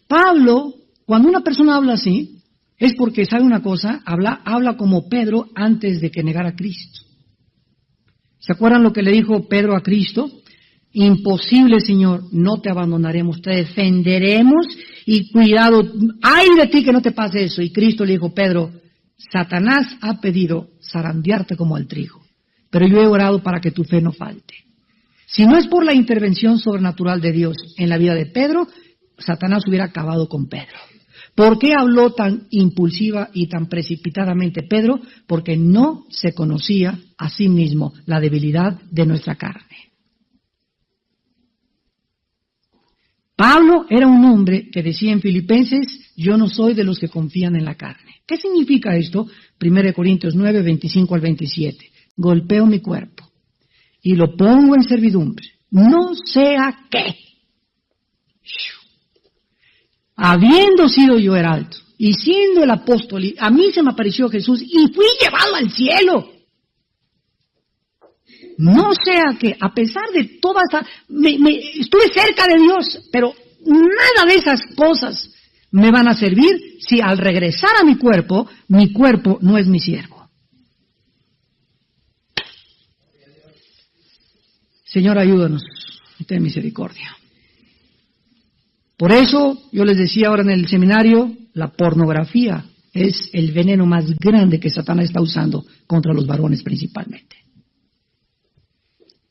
Pablo, cuando una persona habla así, es porque sabe una cosa, habla como Pedro antes de que negara a Cristo. ¿Se acuerdan lo que le dijo Pedro a Cristo? Imposible, Señor, no te abandonaremos, te defenderemos y cuidado, ay de ti que no te pase eso. Y Cristo le dijo, Pedro, Satanás ha pedido zarandearte como al trigo, pero yo he orado para que tu fe no falte. Si no es por la intervención sobrenatural de Dios en la vida de Pedro, Satanás hubiera acabado con Pedro. ¿Por qué habló tan impulsiva y tan precipitadamente Pedro? Porque no se conocía a sí mismo la debilidad de nuestra carne. Pablo era un hombre que decía en Filipenses, yo no soy de los que confían en la carne. ¿Qué significa esto? 1 Corintios 9, 25 al 27. Golpeo mi cuerpo y lo pongo en servidumbre, no sea que, habiendo sido yo heraldo y siendo el apóstol, a mí se me apareció Jesús y fui llevado al cielo. No sea que, a pesar de toda esta, estuve cerca de Dios, pero nada de esas cosas me van a servir si al regresar a mi cuerpo no es mi siervo. Señor, ayúdanos, ten misericordia. Por eso, yo les decía ahora en el seminario, la pornografía es el veneno más grande que Satanás está usando contra los varones principalmente.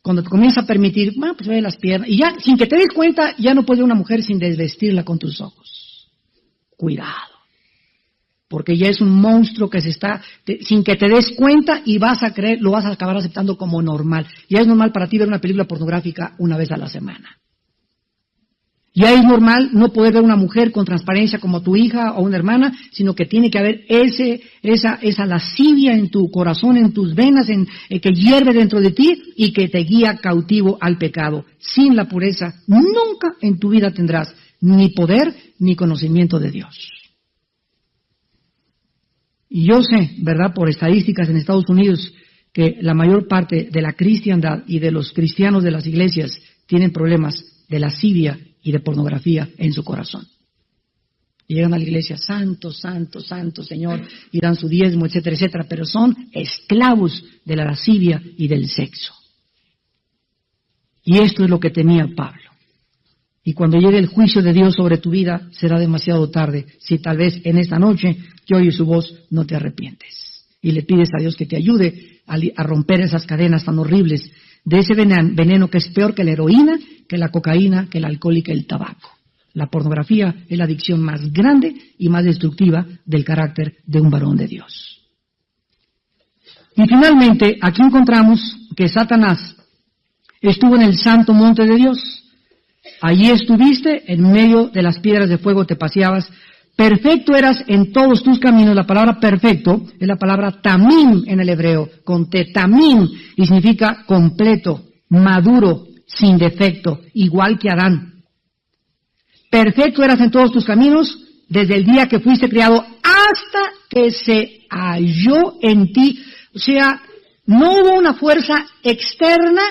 Cuando te comienza a permitir, pues ve las piernas, y ya, sin que te des cuenta, ya no puede una mujer sin desvestirla con tus ojos. Cuidado. Porque ya es un monstruo que sin que te des cuenta y vas a creer, lo vas a acabar aceptando como normal. Ya es normal para ti ver una película pornográfica una vez a la semana. Ya es normal no poder ver una mujer con transparencia como tu hija o una hermana, sino que tiene que haber esa lascivia en tu corazón, en tus venas, que hierve dentro de ti y que te guía cautivo al pecado. Sin la pureza, nunca en tu vida tendrás ni poder ni conocimiento de Dios. Y yo sé, ¿verdad?, por estadísticas en Estados Unidos, que la mayor parte de la cristiandad y de los cristianos de las iglesias tienen problemas de lascivia y de pornografía en su corazón. Y llegan a la iglesia, santo, santo, santo, Señor, y dan su diezmo, etcétera, etcétera, pero son esclavos de la lascivia y del sexo. Y esto es lo que temía Pablo. Y cuando llegue el juicio de Dios sobre tu vida, será demasiado tarde si tal vez en esta noche que oyes su voz no te arrepientes. Y le pides a Dios que te ayude a romper esas cadenas tan horribles de ese veneno que es peor que la heroína, que la cocaína, que el alcohol y que el tabaco. La pornografía es la adicción más grande y más destructiva del carácter de un varón de Dios. Y finalmente, aquí encontramos que Satanás estuvo en el santo monte de Dios. Allí estuviste, en medio de las piedras de fuego te paseabas. Perfecto eras en todos tus caminos. La palabra perfecto es la palabra tamim en el hebreo, con te tamim, y significa completo, maduro, sin defecto, igual que Adán. Perfecto eras en todos tus caminos, desde el día que fuiste criado hasta que se halló en ti. O sea, no hubo una fuerza externa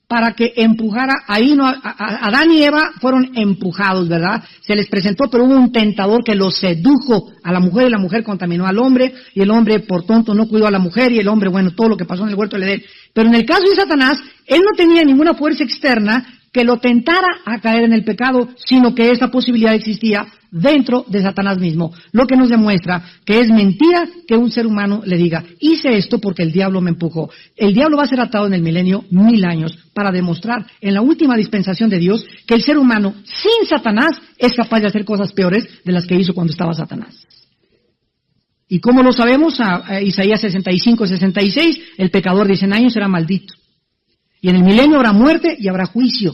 para que empujara. Ahí no, Adán y Eva fueron empujados, ¿verdad? Se les presentó, pero hubo un tentador que los sedujo a la mujer, y la mujer contaminó al hombre, y el hombre por tonto no cuidó a la mujer, y el hombre, bueno, todo lo que pasó en el huerto del Edén. Pero en el caso de Satanás, él no tenía ninguna fuerza externa que lo tentara a caer en el pecado, sino que esa posibilidad existía dentro de Satanás mismo, lo que nos demuestra que es mentira que un ser humano le diga, hice esto porque el diablo me empujó. El diablo va a ser atado en el milenio 1000 años para demostrar en la última dispensación de Dios que el ser humano sin Satanás es capaz de hacer cosas peores de las que hizo cuando estaba Satanás. ¿Y cómo lo sabemos? A Isaías 65-66, el pecador de 100 años será maldito. Y en el milenio habrá muerte y habrá juicio.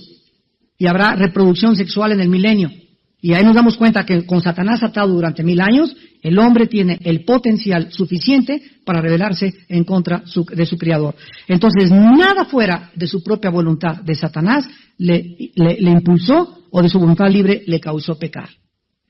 Y habrá reproducción sexual en el milenio. Y ahí nos damos cuenta que con Satanás atado durante 1000 años, el hombre tiene el potencial suficiente para rebelarse en contra de su Creador. Entonces, nada fuera de su propia voluntad de Satanás le impulsó, o de su voluntad libre le causó pecar.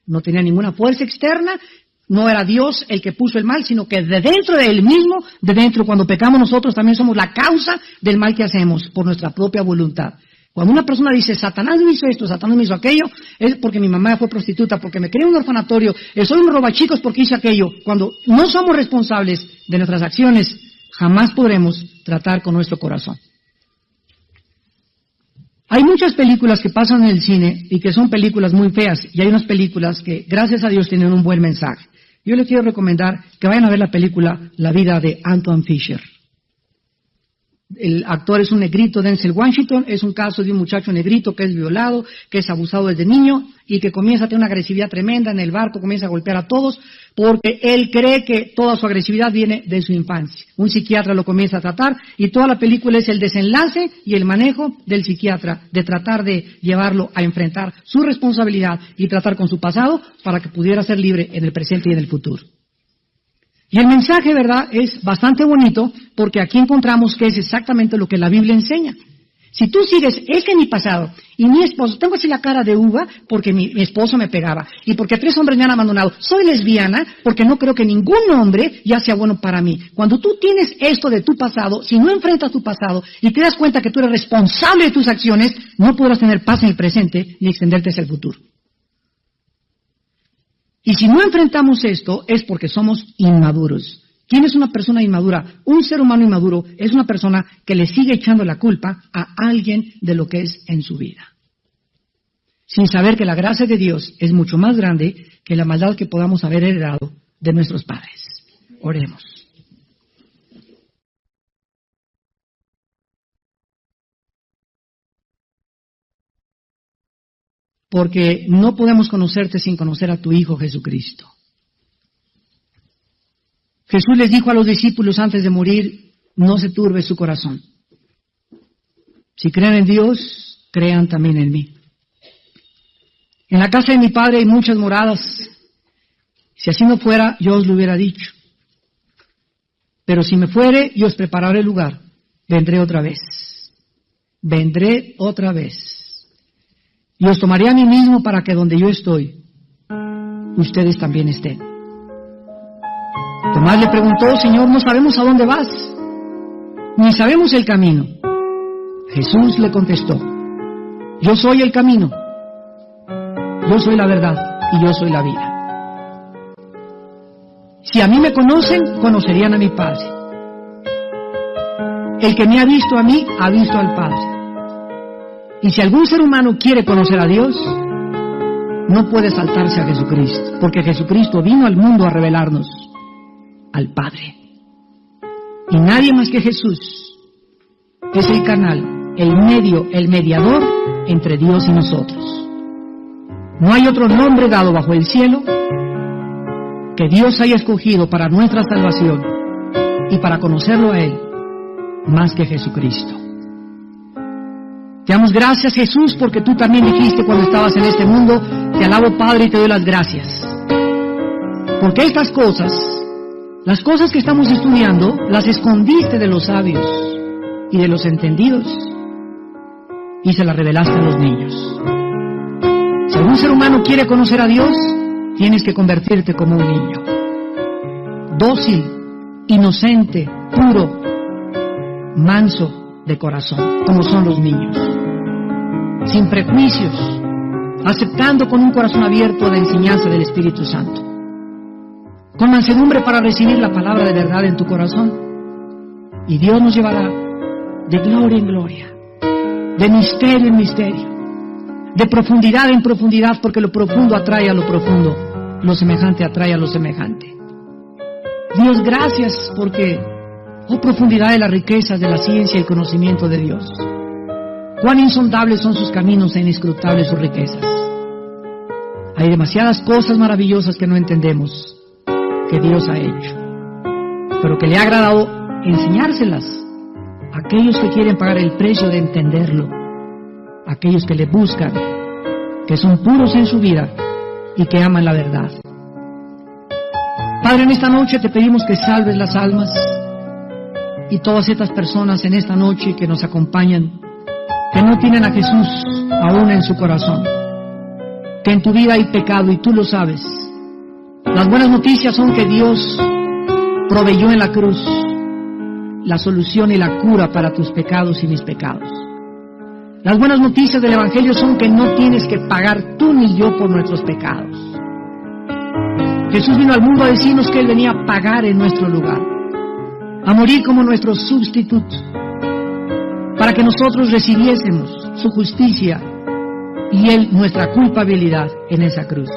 No tenía ninguna fuerza externa. No era Dios el que puso el mal, sino que de dentro de él mismo, de dentro, cuando pecamos nosotros también somos la causa del mal que hacemos por nuestra propia voluntad. Cuando una persona dice, Satanás me hizo esto, Satanás me hizo aquello, es porque mi mamá fue prostituta, porque me crié en un orfanatorio, soy un robachicos porque hice aquello. Cuando no somos responsables de nuestras acciones, jamás podremos tratar con nuestro corazón. Hay muchas películas que pasan en el cine y que son películas muy feas, y hay unas películas que, gracias a Dios, tienen un buen mensaje. Yo les quiero recomendar que vayan a ver la película La vida de Anton Fisher. El actor es un negrito, Denzel Washington. Es un caso de un muchacho negrito que es violado, que es abusado desde niño y que comienza a tener una agresividad tremenda en el barco, comienza a golpear a todos porque él cree que toda su agresividad viene de su infancia. Un psiquiatra lo comienza a tratar y toda la película es el desenlace y el manejo del psiquiatra de tratar de llevarlo a enfrentar su responsabilidad y tratar con su pasado para que pudiera ser libre en el presente y en el futuro. Y el mensaje, ¿verdad?, es bastante bonito porque aquí encontramos que es exactamente lo que la Biblia enseña. Si tú sigues, es que mi pasado y mi esposo, tengo así la cara de uva porque mi esposo me pegaba y porque 3 hombres me han abandonado, soy lesbiana porque no creo que ningún hombre ya sea bueno para mí. Cuando tú tienes esto de tu pasado, si no enfrentas tu pasado y te das cuenta que tú eres responsable de tus acciones, no podrás tener paz en el presente ni extenderte hacia el futuro. Y si no enfrentamos esto es porque somos inmaduros. ¿Quién es una persona inmadura? Un ser humano inmaduro es una persona que le sigue echando la culpa a alguien de lo que es en su vida, sin saber que la gracia de Dios es mucho más grande que la maldad que podamos haber heredado de nuestros padres. Oremos. Porque no podemos conocerte sin conocer a tu Hijo Jesucristo. Jesús les dijo a los discípulos antes de morir, no se turbe su corazón. Si creen en Dios, crean también en mí. En la casa de mi Padre hay muchas moradas. Si así no fuera, yo os lo hubiera dicho. Pero si me fuere y os prepararé el lugar, vendré otra vez. Vendré otra vez. Y os tomaré a mí mismo para que donde yo estoy, ustedes también estén. Tomás le preguntó, Señor, no sabemos a dónde vas, ni sabemos el camino. Jesús le contestó, yo soy el camino, yo soy la verdad y yo soy la vida. Si a mí me conocen, conocerían a mi Padre. El que me ha visto a mí, ha visto al Padre. Y si algún ser humano quiere conocer a Dios, no puede saltarse a Jesucristo, porque Jesucristo vino al mundo a revelarnos al Padre. Y nadie más que Jesús es el canal, el medio, el mediador entre Dios y nosotros. No hay otro nombre dado bajo el cielo que Dios haya escogido para nuestra salvación y para conocerlo a Él, más que Jesucristo. Te damos gracias, Jesús, porque tú también dijiste cuando estabas en este mundo: te alabo, Padre, y te doy las gracias. Porque estas cosas, las cosas que estamos estudiando, las escondiste de los sabios y de los entendidos y se las revelaste a los niños. Si algún ser humano quiere conocer a Dios, tienes que convertirte como un niño, dócil, inocente, puro, manso de corazón, como son los niños, sin prejuicios, aceptando con un corazón abierto la enseñanza del Espíritu Santo, con mansedumbre para recibir la palabra de verdad en tu corazón, y Dios nos llevará de gloria en gloria, de misterio en misterio, de profundidad en profundidad, porque lo profundo atrae a lo profundo, lo semejante atrae a lo semejante. Dios, gracias porque, oh profundidad de las riquezas de la ciencia y el conocimiento de Dios, cuán insondables son sus caminos e inescrutables sus riquezas. Hay demasiadas cosas maravillosas que no entendemos, que Dios ha hecho, pero que le ha agradado enseñárselas a aquellos que quieren pagar el precio de entenderlo, a aquellos que le buscan, que son puros en su vida y que aman la verdad. Padre, en esta noche te pedimos que salves las almas y todas estas personas en esta noche que nos acompañan, que no tienen a Jesús aún en su corazón, que en tu vida hay pecado y tú lo sabes. Las buenas noticias son que Dios proveyó en la cruz la solución y la cura para tus pecados y mis pecados. Las buenas noticias del Evangelio son que no tienes que pagar tú ni yo por nuestros pecados. Jesús vino al mundo a decirnos que Él venía a pagar en nuestro lugar, a morir como nuestro sustituto, para que nosotros recibiésemos su justicia y Él nuestra culpabilidad en esa cruz.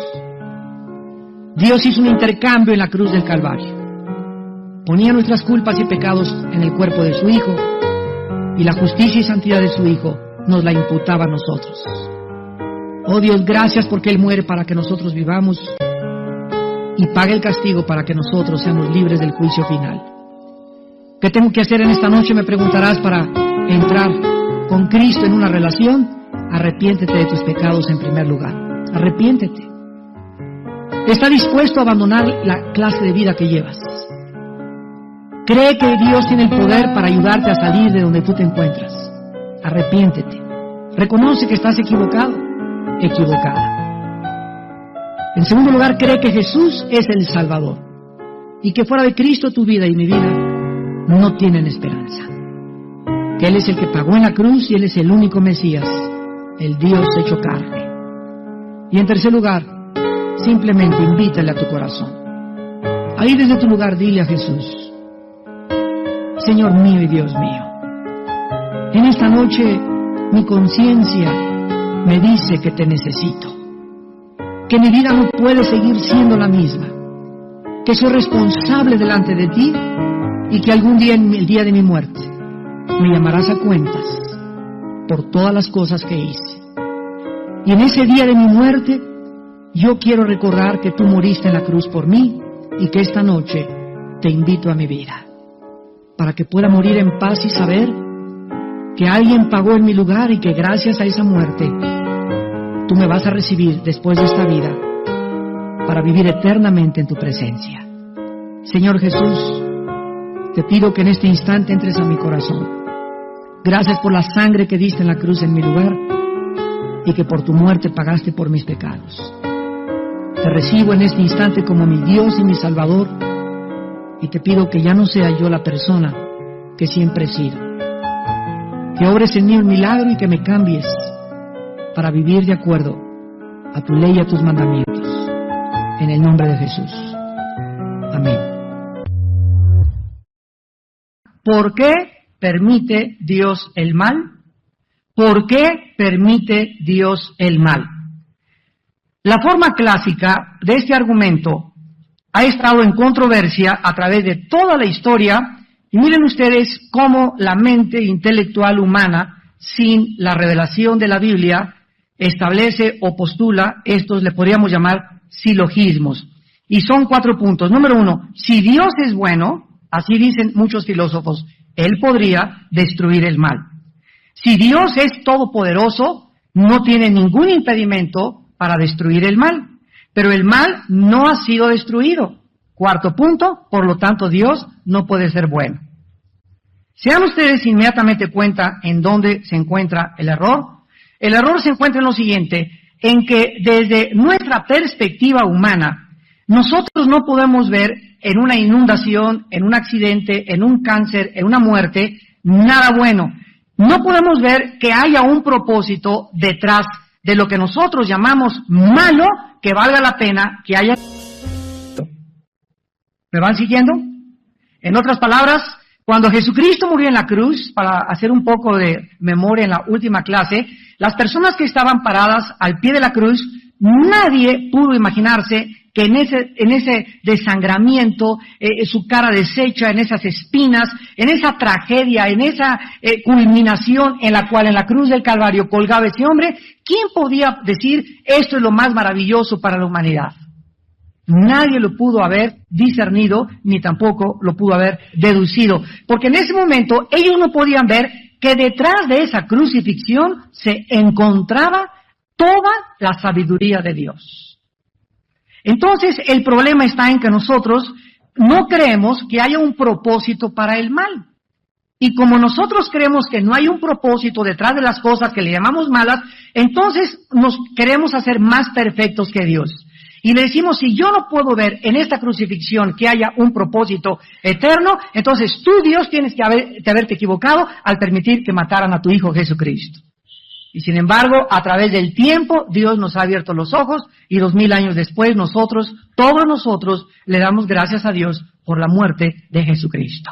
Dios hizo un intercambio en la cruz del Calvario. Ponía nuestras culpas y pecados en el cuerpo de su Hijo, y la justicia y santidad de su Hijo nos la imputaba a nosotros. Oh Dios, gracias porque Él muere para que nosotros vivamos y pague el castigo para que nosotros seamos libres del juicio final. ¿Qué tengo que hacer en esta noche? Me preguntarás, para entrar con Cristo en una relación. Arrepiéntete de tus pecados en primer lugar. Arrepiéntete. Está dispuesto a abandonar la clase de vida que llevas. Cree que Dios tiene el poder para ayudarte a salir de donde tú te encuentras. Arrepiéntete. Reconoce que estás equivocado, equivocada. En segundo lugar, cree que Jesús es el Salvador y que fuera de Cristo tu vida y mi vida no tienen esperanza. Que Él es el que pagó en la cruz y Él es el único Mesías, el Dios hecho carne. Y en tercer lugar, simplemente invítale a tu corazón. Ahí desde tu lugar dile a Jesús: Señor mío y Dios mío, en esta noche mi conciencia me dice que te necesito, que mi vida no puede seguir siendo la misma, que soy responsable delante de ti y que algún día, en el día de mi muerte, me llamarás a cuentas por todas las cosas que hice. Y en ese día de mi muerte, yo quiero recordar que tú moriste en la cruz por mí y que esta noche te invito a mi vida, para que pueda morir en paz y saber que alguien pagó en mi lugar y que gracias a esa muerte tú me vas a recibir después de esta vida para vivir eternamente en tu presencia. Señor Jesús, te pido que en este instante entres a mi corazón. Gracias por la sangre que diste en la cruz en mi lugar y que por tu muerte pagaste por mis pecados. Te recibo en este instante como mi Dios y mi Salvador y te pido que ya no sea yo la persona que siempre he sido. Que obres en mí un milagro y que me cambies para vivir de acuerdo a tu ley y a tus mandamientos. En el nombre de Jesús. Amén. ¿Por qué permite Dios el mal? ¿por qué permite Dios el mal? La forma clásica de este argumento ha estado en controversia a través de toda la historia, y miren ustedes cómo la mente intelectual humana, sin la revelación de la Biblia, establece o postula, estos le podríamos llamar silogismos. Y son 4 puntos. Número 1, si Dios es bueno, así dicen muchos filósofos, Él podría destruir el mal. Si Dios es todopoderoso, no tiene ningún impedimento para destruir el mal. Pero el mal no ha sido destruido. 4 punto, por lo tanto Dios no puede ser bueno. Se dan ustedes inmediatamente cuenta en dónde se encuentra el error. El error se encuentra en lo siguiente, en que desde nuestra perspectiva humana, nosotros no podemos ver en una inundación, en un accidente, en un cáncer, en una muerte, nada bueno. No podemos ver que haya un propósito detrás de lo que nosotros llamamos malo, que valga la pena que haya. ¿Me van siguiendo? En otras palabras, cuando Jesucristo murió en la cruz, para hacer un poco de memoria en la última clase, las personas que estaban paradas al pie de la cruz, nadie pudo imaginarse que en ese desangramiento, su cara deshecha, en esas espinas, en esa tragedia, en esa culminación en la cual en la cruz del Calvario colgaba ese hombre, ¿quién podía decir esto es lo más maravilloso para la humanidad? Nadie lo pudo haber discernido, ni tampoco lo pudo haber deducido, porque en ese momento ellos no podían ver que detrás de esa crucifixión se encontraba toda la sabiduría de Dios. Entonces, el problema está en que nosotros no creemos que haya un propósito para el mal. Y como nosotros creemos que no hay un propósito detrás de las cosas que le llamamos malas, entonces nos queremos hacer más perfectos que Dios. Y le decimos, si yo no puedo ver en esta crucifixión que haya un propósito eterno, entonces tú, Dios, tienes que haberte equivocado al permitir que mataran a tu Hijo Jesucristo. Y sin embargo, a través del tiempo, Dios nos ha abierto los ojos y 2000 años después nosotros, todos nosotros, le damos gracias a Dios por la muerte de Jesucristo.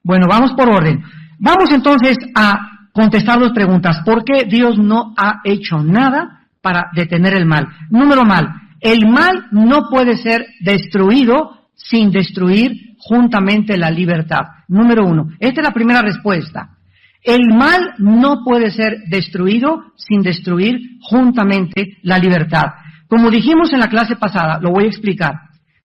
Bueno, vamos por orden. Vamos entonces a contestar las preguntas. ¿Por qué Dios no ha hecho nada para detener el mal? Número mal. El mal no puede ser destruido sin destruir juntamente la libertad. Número 1. Esta es la primera respuesta. El mal no puede ser destruido sin destruir juntamente la libertad. Como dijimos en la clase pasada, lo voy a explicar.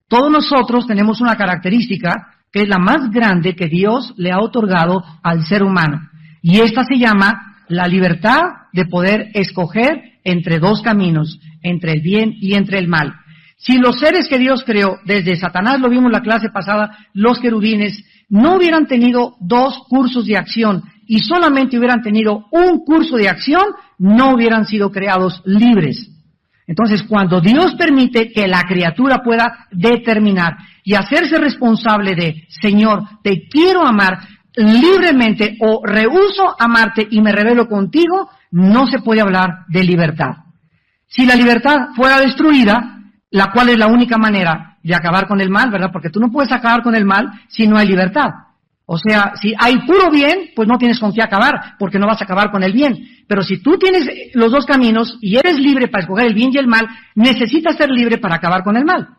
Todos nosotros tenemos una característica que es la más grande que Dios le ha otorgado al ser humano. Y esta se llama la libertad de poder escoger entre 2 caminos, entre el bien y entre el mal. Si los seres que Dios creó, desde Satanás, lo vimos en la clase pasada, los querubines, no hubieran tenido 2 cursos de acción y solamente hubieran tenido un curso de acción, no hubieran sido creados libres. Entonces, cuando Dios permite que la criatura pueda determinar y hacerse responsable de, Señor, te quiero amar libremente o rehúso amarte y me rebelo contigo, no se puede hablar de libertad. Si la libertad fuera destruida, la cual es la única manera de acabar con el mal, ¿verdad? Porque tú no puedes acabar con el mal si no hay libertad. O sea, si hay puro bien, pues no tienes con qué acabar, porque no vas a acabar con el bien. Pero si tú tienes los 2 caminos y eres libre para escoger el bien y el mal, necesitas ser libre para acabar con el mal.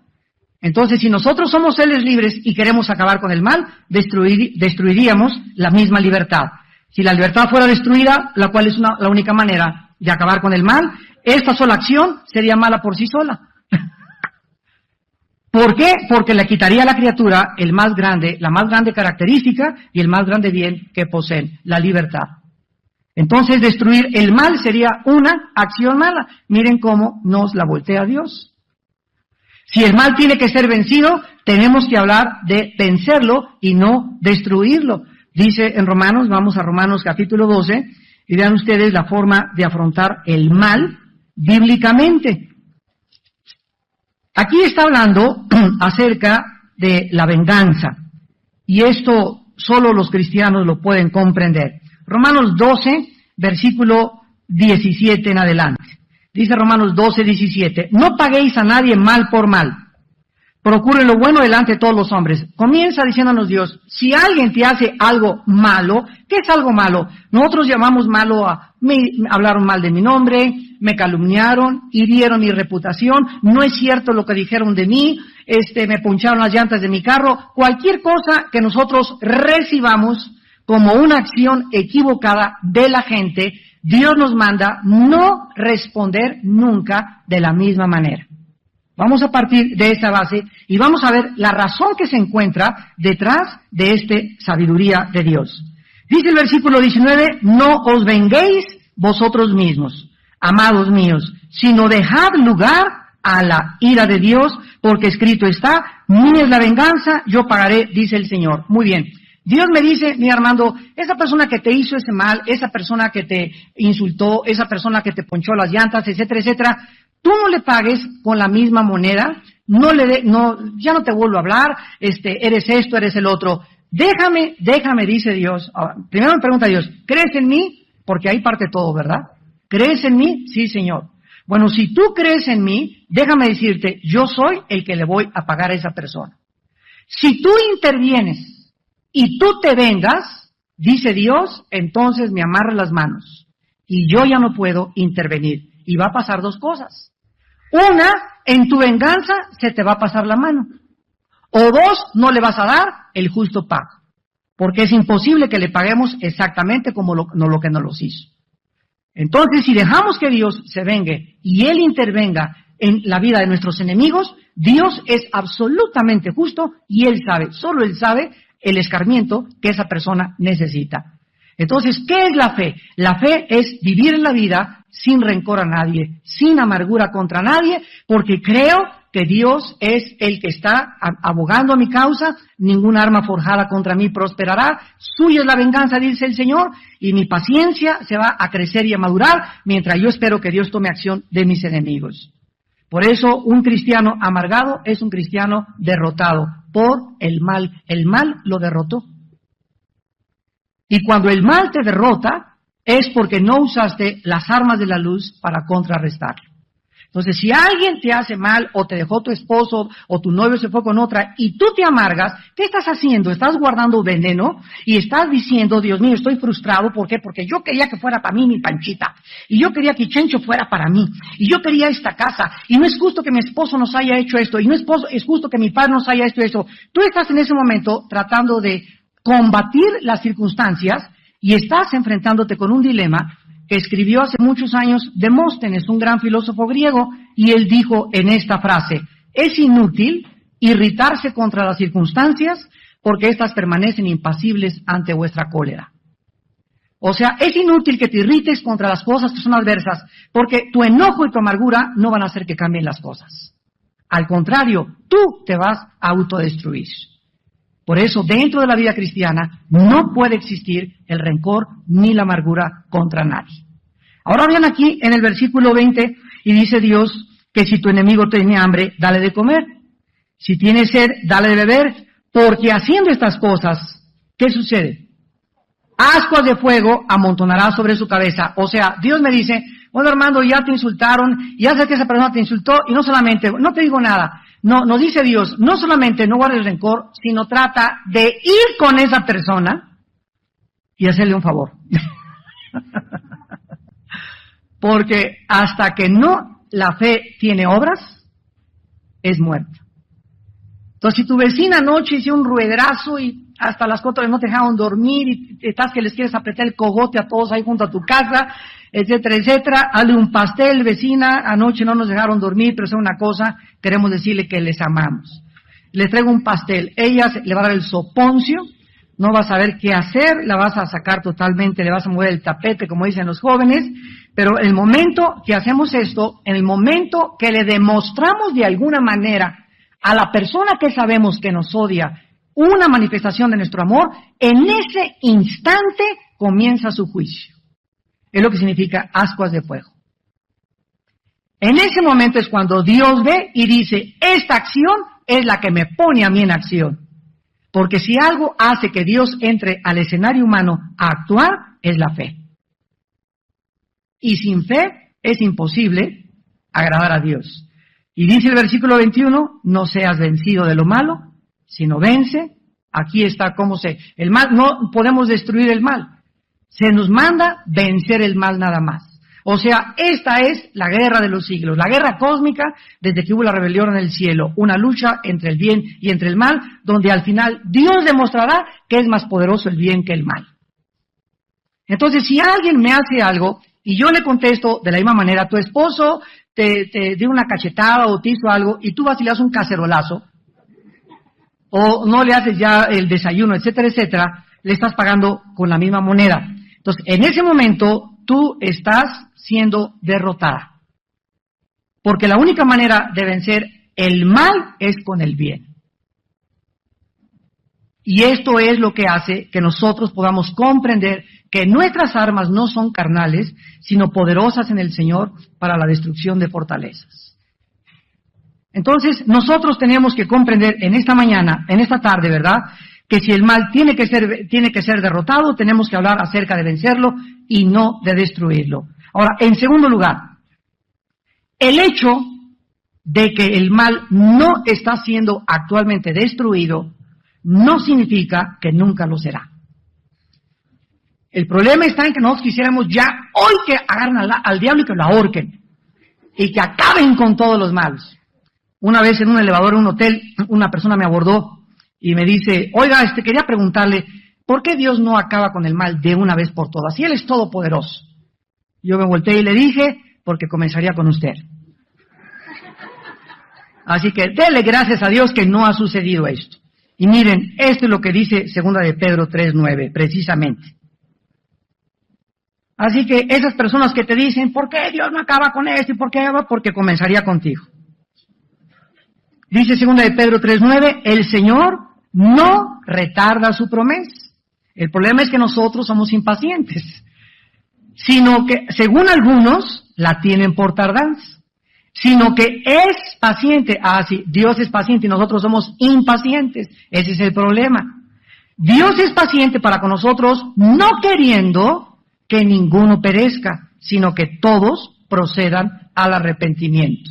Entonces, si nosotros somos seres libres y queremos acabar con el mal, destruiríamos la misma libertad. Si la libertad fuera destruida, la cual es la única manera de acabar con el mal, esta sola acción sería mala por sí sola. ¿Por qué? Porque le quitaría a la criatura la más grande característica y el más grande bien que poseen, la libertad. Entonces, destruir el mal sería una acción mala. Miren cómo nos la voltea Dios. Si el mal tiene que ser vencido, tenemos que hablar de vencerlo y no destruirlo. Dice en Romanos, vamos a Romanos capítulo 12, y vean ustedes la forma de afrontar el mal bíblicamente. Aquí está hablando acerca de la venganza, y esto solo los cristianos lo pueden comprender. Romanos 12, versículo 17 en adelante. Dice Romanos 12, 17, no paguéis a nadie mal por mal. Procuren lo bueno delante de todos los hombres. Comienza diciéndonos Dios, si alguien te hace algo malo, ¿qué es algo malo? Nosotros llamamos malo a, me hablaron mal de mi nombre, me calumniaron, hirieron mi reputación, no es cierto lo que dijeron de mí, me poncharon las llantas de mi carro, cualquier cosa que nosotros recibamos como una acción equivocada de la gente, Dios nos manda no responder nunca de la misma manera. Vamos a partir de esa base y vamos a ver la razón que se encuentra detrás de esta sabiduría de Dios. Dice el versículo 19, no os venguéis vosotros mismos, amados míos, sino dejad lugar a la ira de Dios, porque escrito está, mía es la venganza, yo pagaré, dice el Señor. Muy bien. Dios me dice, mi Armando, esa persona que te hizo ese mal, esa persona que te insultó, esa persona que te ponchó las llantas, etcétera, etcétera, tú no le pagues con la misma moneda, ya no te vuelvo a hablar, eres esto, eres el otro. Déjame, dice Dios. Ahora, primero me pregunta Dios, ¿crees en mí? Porque ahí parte todo, ¿verdad? ¿Crees en mí? Sí, Señor. Bueno, si tú crees en mí, déjame decirte, yo soy el que le voy a pagar a esa persona. Si tú intervienes y tú te vengas, dice Dios, entonces me amarras las manos y yo ya no puedo intervenir. Y va a pasar dos cosas. Una, en tu venganza se te va a pasar la mano. O dos, no le vas a dar el justo pago. Porque es imposible que le paguemos exactamente como lo que nos los hizo. Entonces, si dejamos que Dios se vengue y Él intervenga en la vida de nuestros enemigos, Dios es absolutamente justo y Él sabe, solo Él sabe el escarmiento que esa persona necesita. Entonces, ¿qué es la fe? La fe es vivir en la vida sin rencor a nadie, sin amargura contra nadie, porque creo que Dios es el que está abogando a mi causa, ninguna arma forjada contra mí prosperará, suya es la venganza, dice el Señor, y mi paciencia se va a crecer y a madurar, mientras yo espero que Dios tome acción de mis enemigos. Por eso, un cristiano amargado es un cristiano derrotado por el mal. El mal lo derrotó. Y cuando el mal te derrota, es porque no usaste las armas de la luz para contrarrestarlo. Entonces, si alguien te hace mal, o te dejó tu esposo, o tu novio se fue con otra, y tú te amargas, ¿qué estás haciendo? Estás guardando veneno, y estás diciendo, Dios mío, estoy frustrado, ¿por qué? Porque yo quería que fuera para mí mi Panchita, y yo quería que Chencho fuera para mí, y yo quería esta casa, y no es justo que mi esposo nos haya hecho esto, y no es justo que mi padre nos haya hecho esto. Tú estás en ese momento tratando de combatir las circunstancias, y estás enfrentándote con un dilema que escribió hace muchos años Demóstenes, un gran filósofo griego, y él dijo en esta frase, es inútil irritarse contra las circunstancias porque éstas permanecen impasibles ante vuestra cólera. O sea, es inútil que te irrites contra las cosas que son adversas porque tu enojo y tu amargura no van a hacer que cambien las cosas. Al contrario, tú te vas a autodestruir. Por eso, dentro de la vida cristiana, no puede existir el rencor ni la amargura contra nadie. Ahora vean aquí en el versículo 20, y dice Dios que si tu enemigo tiene hambre, dale de comer. Si tiene sed, dale de beber, porque haciendo estas cosas, ¿qué sucede? Ascuas de fuego amontonará sobre su cabeza. O sea, Dios me dice, bueno, Armando, ya te insultaron, ya sé que esa persona te insultó, y no solamente, no te digo nada. No, nos dice Dios, no solamente no guardes rencor, sino trata de ir con esa persona y hacerle un favor. Porque hasta que no la fe tiene obras, es muerta. Entonces, si tu vecina anoche hizo un ruedrazo y hasta las 4 no te dejaron dormir y estás que les quieres apretar el cogote a todos ahí junto a tu casa, etcétera, etcétera, hazle un pastel, vecina, anoche no nos dejaron dormir, pero es una cosa, queremos decirle que les amamos. Les traigo un pastel, ella le va a dar el soponcio, no va a saber qué hacer, la vas a sacar totalmente, le vas a mover el tapete, como dicen los jóvenes, pero en el momento que hacemos esto, en el momento que le demostramos de alguna manera a la persona que sabemos que nos odia una manifestación de nuestro amor, en ese instante comienza su juicio. Es lo que significa ascuas de fuego. En ese momento es cuando Dios ve y dice, esta acción es la que me pone a mí en acción. Porque si algo hace que Dios entre al escenario humano a actuar, es la fe. Y sin fe es imposible agradar a Dios. Y dice el versículo 21, no seas vencido de lo malo, sino vence. Aquí está el mal, no podemos destruir el mal. Se nos manda vencer el mal nada más. O sea, esta es la guerra de los siglos, la guerra cósmica desde que hubo la rebelión en el cielo, una lucha entre el bien y entre el mal, donde al final Dios demostrará que es más poderoso el bien que el mal. Entonces, si alguien me hace algo y yo le contesto de la misma manera, tu esposo te dio una cachetada o te hizo algo y tú vas y le das un cacerolazo, o no le haces ya el desayuno, etcétera, etcétera, le estás pagando con la misma moneda. Entonces, en ese momento, tú estás siendo derrotada. Porque la única manera de vencer el mal es con el bien. Y esto es lo que hace que nosotros podamos comprender que nuestras armas no son carnales, sino poderosas en el Señor para la destrucción de fortalezas. Entonces, nosotros tenemos que comprender en esta mañana, en esta tarde, ¿verdad?, que si el mal tiene que ser derrotado, tenemos que hablar acerca de vencerlo y no de destruirlo. Ahora, en segundo lugar, el hecho de que el mal no está siendo actualmente destruido no significa que nunca lo será. El problema está en que nosotros quisiéramos ya hoy que agarren al diablo y que lo ahorquen y que acaben con todos los malos. Una vez en un elevador en un hotel, una persona me abordó y me dice, oiga, quería preguntarle, ¿por qué Dios no acaba con el mal de una vez por todas? Si Él es todopoderoso. Yo me volteé y le dije, porque comenzaría con usted. Así que dele gracias a Dios que no ha sucedido esto. Y miren, esto es lo que dice 2 de Pedro 3:9, precisamente. Así que esas personas que te dicen, ¿por qué Dios no acaba con esto? ¿Y por qué? Porque comenzaría contigo. Dice 2 de Pedro 3:9, el Señor no retarda su promesa. El problema es que nosotros somos impacientes, sino que, según algunos, la tienen por tardanza, sino que es paciente. Sí, Dios es paciente y nosotros somos impacientes. Ese es el problema. Dios es paciente para con nosotros, no queriendo que ninguno perezca, sino que todos procedan al arrepentimiento.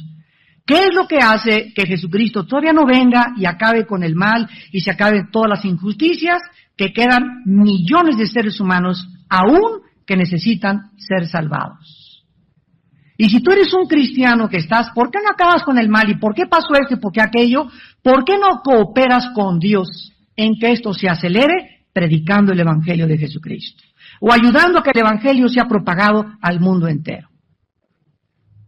¿Qué es lo que hace que Jesucristo todavía no venga y acabe con el mal y se acaben todas las injusticias? Que quedan millones de seres humanos aún que necesitan ser salvados. Y si tú eres un cristiano que estás, ¿por qué no acabas con el mal? ¿Y por qué pasó esto y por qué aquello? ¿Por qué no cooperas con Dios en que esto se acelere predicando el Evangelio de Jesucristo? O ayudando a que el Evangelio sea propagado al mundo entero.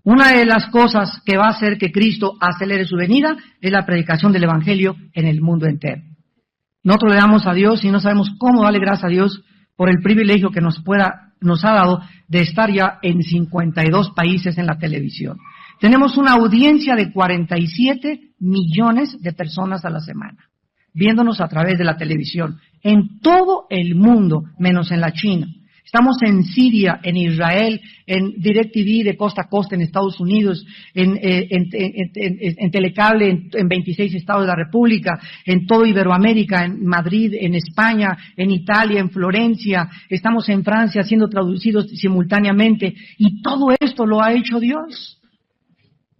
Una de las cosas que va a hacer que Cristo acelere su venida es la predicación del Evangelio en el mundo entero. Nosotros le damos a Dios y no sabemos cómo darle gracias a Dios por el privilegio que nos ha dado de estar ya en 52 países en la televisión. Tenemos una audiencia de 47 millones de personas a la semana, viéndonos a través de la televisión, en todo el mundo, menos en la China. Estamos en Siria, en Israel, en DirecTV de costa a costa en Estados Unidos, en Telecable en 26 estados de la República, en todo Iberoamérica, en Madrid, en España, en Italia, en Florencia. Estamos en Francia siendo traducidos simultáneamente. Y todo esto lo ha hecho Dios.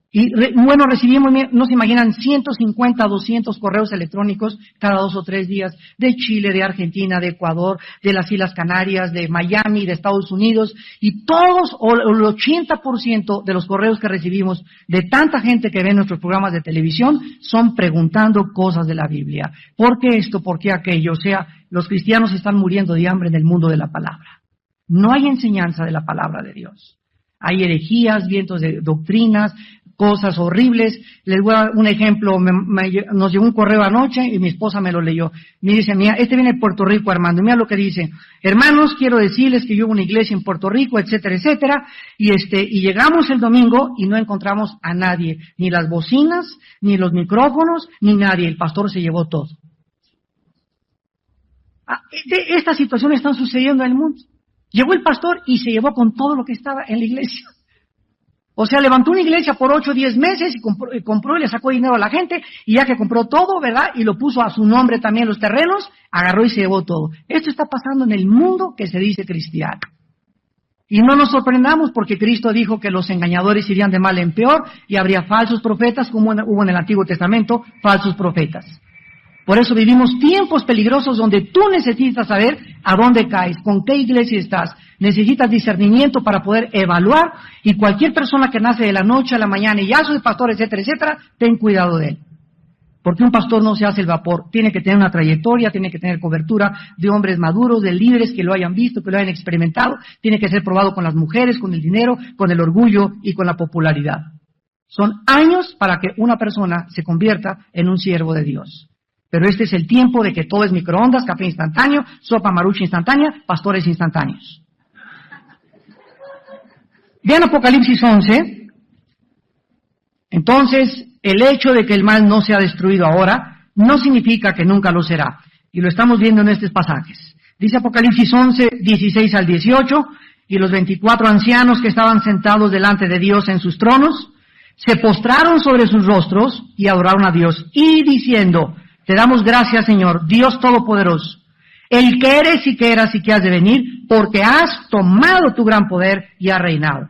Y recibimos, no se imaginan, 150, 200 correos electrónicos cada 2 o 3 días de Chile, de Argentina, de Ecuador, de las Islas Canarias, de Miami, de Estados Unidos, y todos, o el 80% de los correos que recibimos de tanta gente que ve nuestros programas de televisión son preguntando cosas de la Biblia. ¿Por qué esto? ¿Por qué aquello? O sea, los cristianos están muriendo de hambre en el mundo de la palabra. No hay enseñanza de la palabra de Dios. Hay herejías, vientos de doctrinas, cosas horribles. Les voy a dar un ejemplo. Nos llegó un correo anoche y mi esposa me lo leyó. Me dice, mira, viene de Puerto Rico, Armando. Mira lo que dice. Hermanos, quiero decirles que yo hubo una iglesia en Puerto Rico, etcétera, etcétera. Y llegamos el domingo y no encontramos a nadie. Ni las bocinas, ni los micrófonos, ni nadie. El pastor se llevó todo. Estas situaciones están sucediendo en el mundo. Llegó el pastor y se llevó con todo lo que estaba en la iglesia. O sea, levantó una iglesia por 8 o 10 meses y compró y le sacó dinero a la gente, y ya que compró todo, ¿verdad? Y lo puso a su nombre también los terrenos, agarró y se llevó todo. Esto está pasando en el mundo que se dice cristiano. Y no nos sorprendamos porque Cristo dijo que los engañadores irían de mal en peor y habría falsos profetas como hubo en el Antiguo Testamento, falsos profetas. Por eso vivimos tiempos peligrosos donde tú necesitas saber a dónde caes, con qué iglesia estás. Necesitas discernimiento para poder evaluar y cualquier persona que nace de la noche a la mañana y ya soy pastor, etcétera, etcétera, ten cuidado de él. Porque un pastor no se hace el vapor, tiene que tener una trayectoria, tiene que tener cobertura de hombres maduros, de líderes que lo hayan visto, que lo hayan experimentado, tiene que ser probado con las mujeres, con el dinero, con el orgullo y con la popularidad. Son años para que una persona se convierta en un siervo de Dios. Pero este es el tiempo de que todo es microondas, café instantáneo, sopa marucha instantánea, pastores instantáneos. Vean Apocalipsis 11. Entonces, el hecho de que el mal no sea destruido ahora no significa que nunca lo será. Y lo estamos viendo en estos pasajes. Dice Apocalipsis 11, 16 al 18, y los 24 ancianos que estaban sentados delante de Dios en sus tronos, se postraron sobre sus rostros y adoraron a Dios, y diciendo, te damos gracias, Señor, Dios Todopoderoso, el que eres y que eras y que has de venir, porque has tomado tu gran poder y has reinado.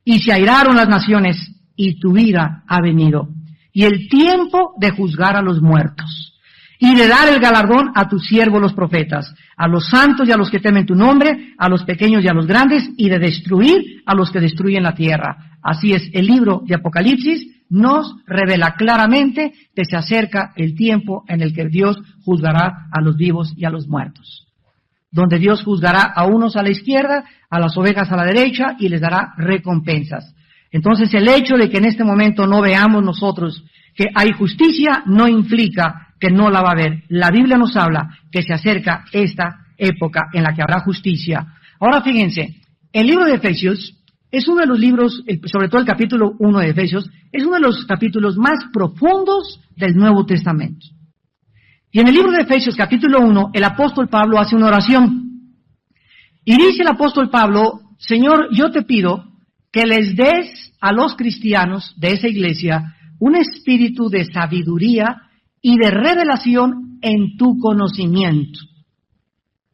Y se airaron las naciones, y tu vida ha venido, y el tiempo de juzgar a los muertos, y de dar el galardón a tus siervos los profetas, a los santos y a los que temen tu nombre, a los pequeños y a los grandes, y de destruir a los que destruyen la tierra. Así es, el libro de Apocalipsis nos revela claramente que se acerca el tiempo en el que Dios juzgará a los vivos y a los muertos, donde Dios juzgará a unos a la izquierda, a las ovejas a la derecha, y les dará recompensas. Entonces, el hecho de que en este momento no veamos nosotros que hay justicia no implica que no la va a haber. La Biblia nos habla que se acerca esta época en la que habrá justicia. Ahora fíjense, el libro de Efesios es uno de los libros, sobre todo el capítulo 1 de Efesios, es uno de los capítulos más profundos del Nuevo Testamento. Y en el libro de Efesios, capítulo 1, el apóstol Pablo hace una oración. Y dice el apóstol Pablo, Señor, yo te pido que les des a los cristianos de esa iglesia un espíritu de sabiduría y de revelación en tu conocimiento,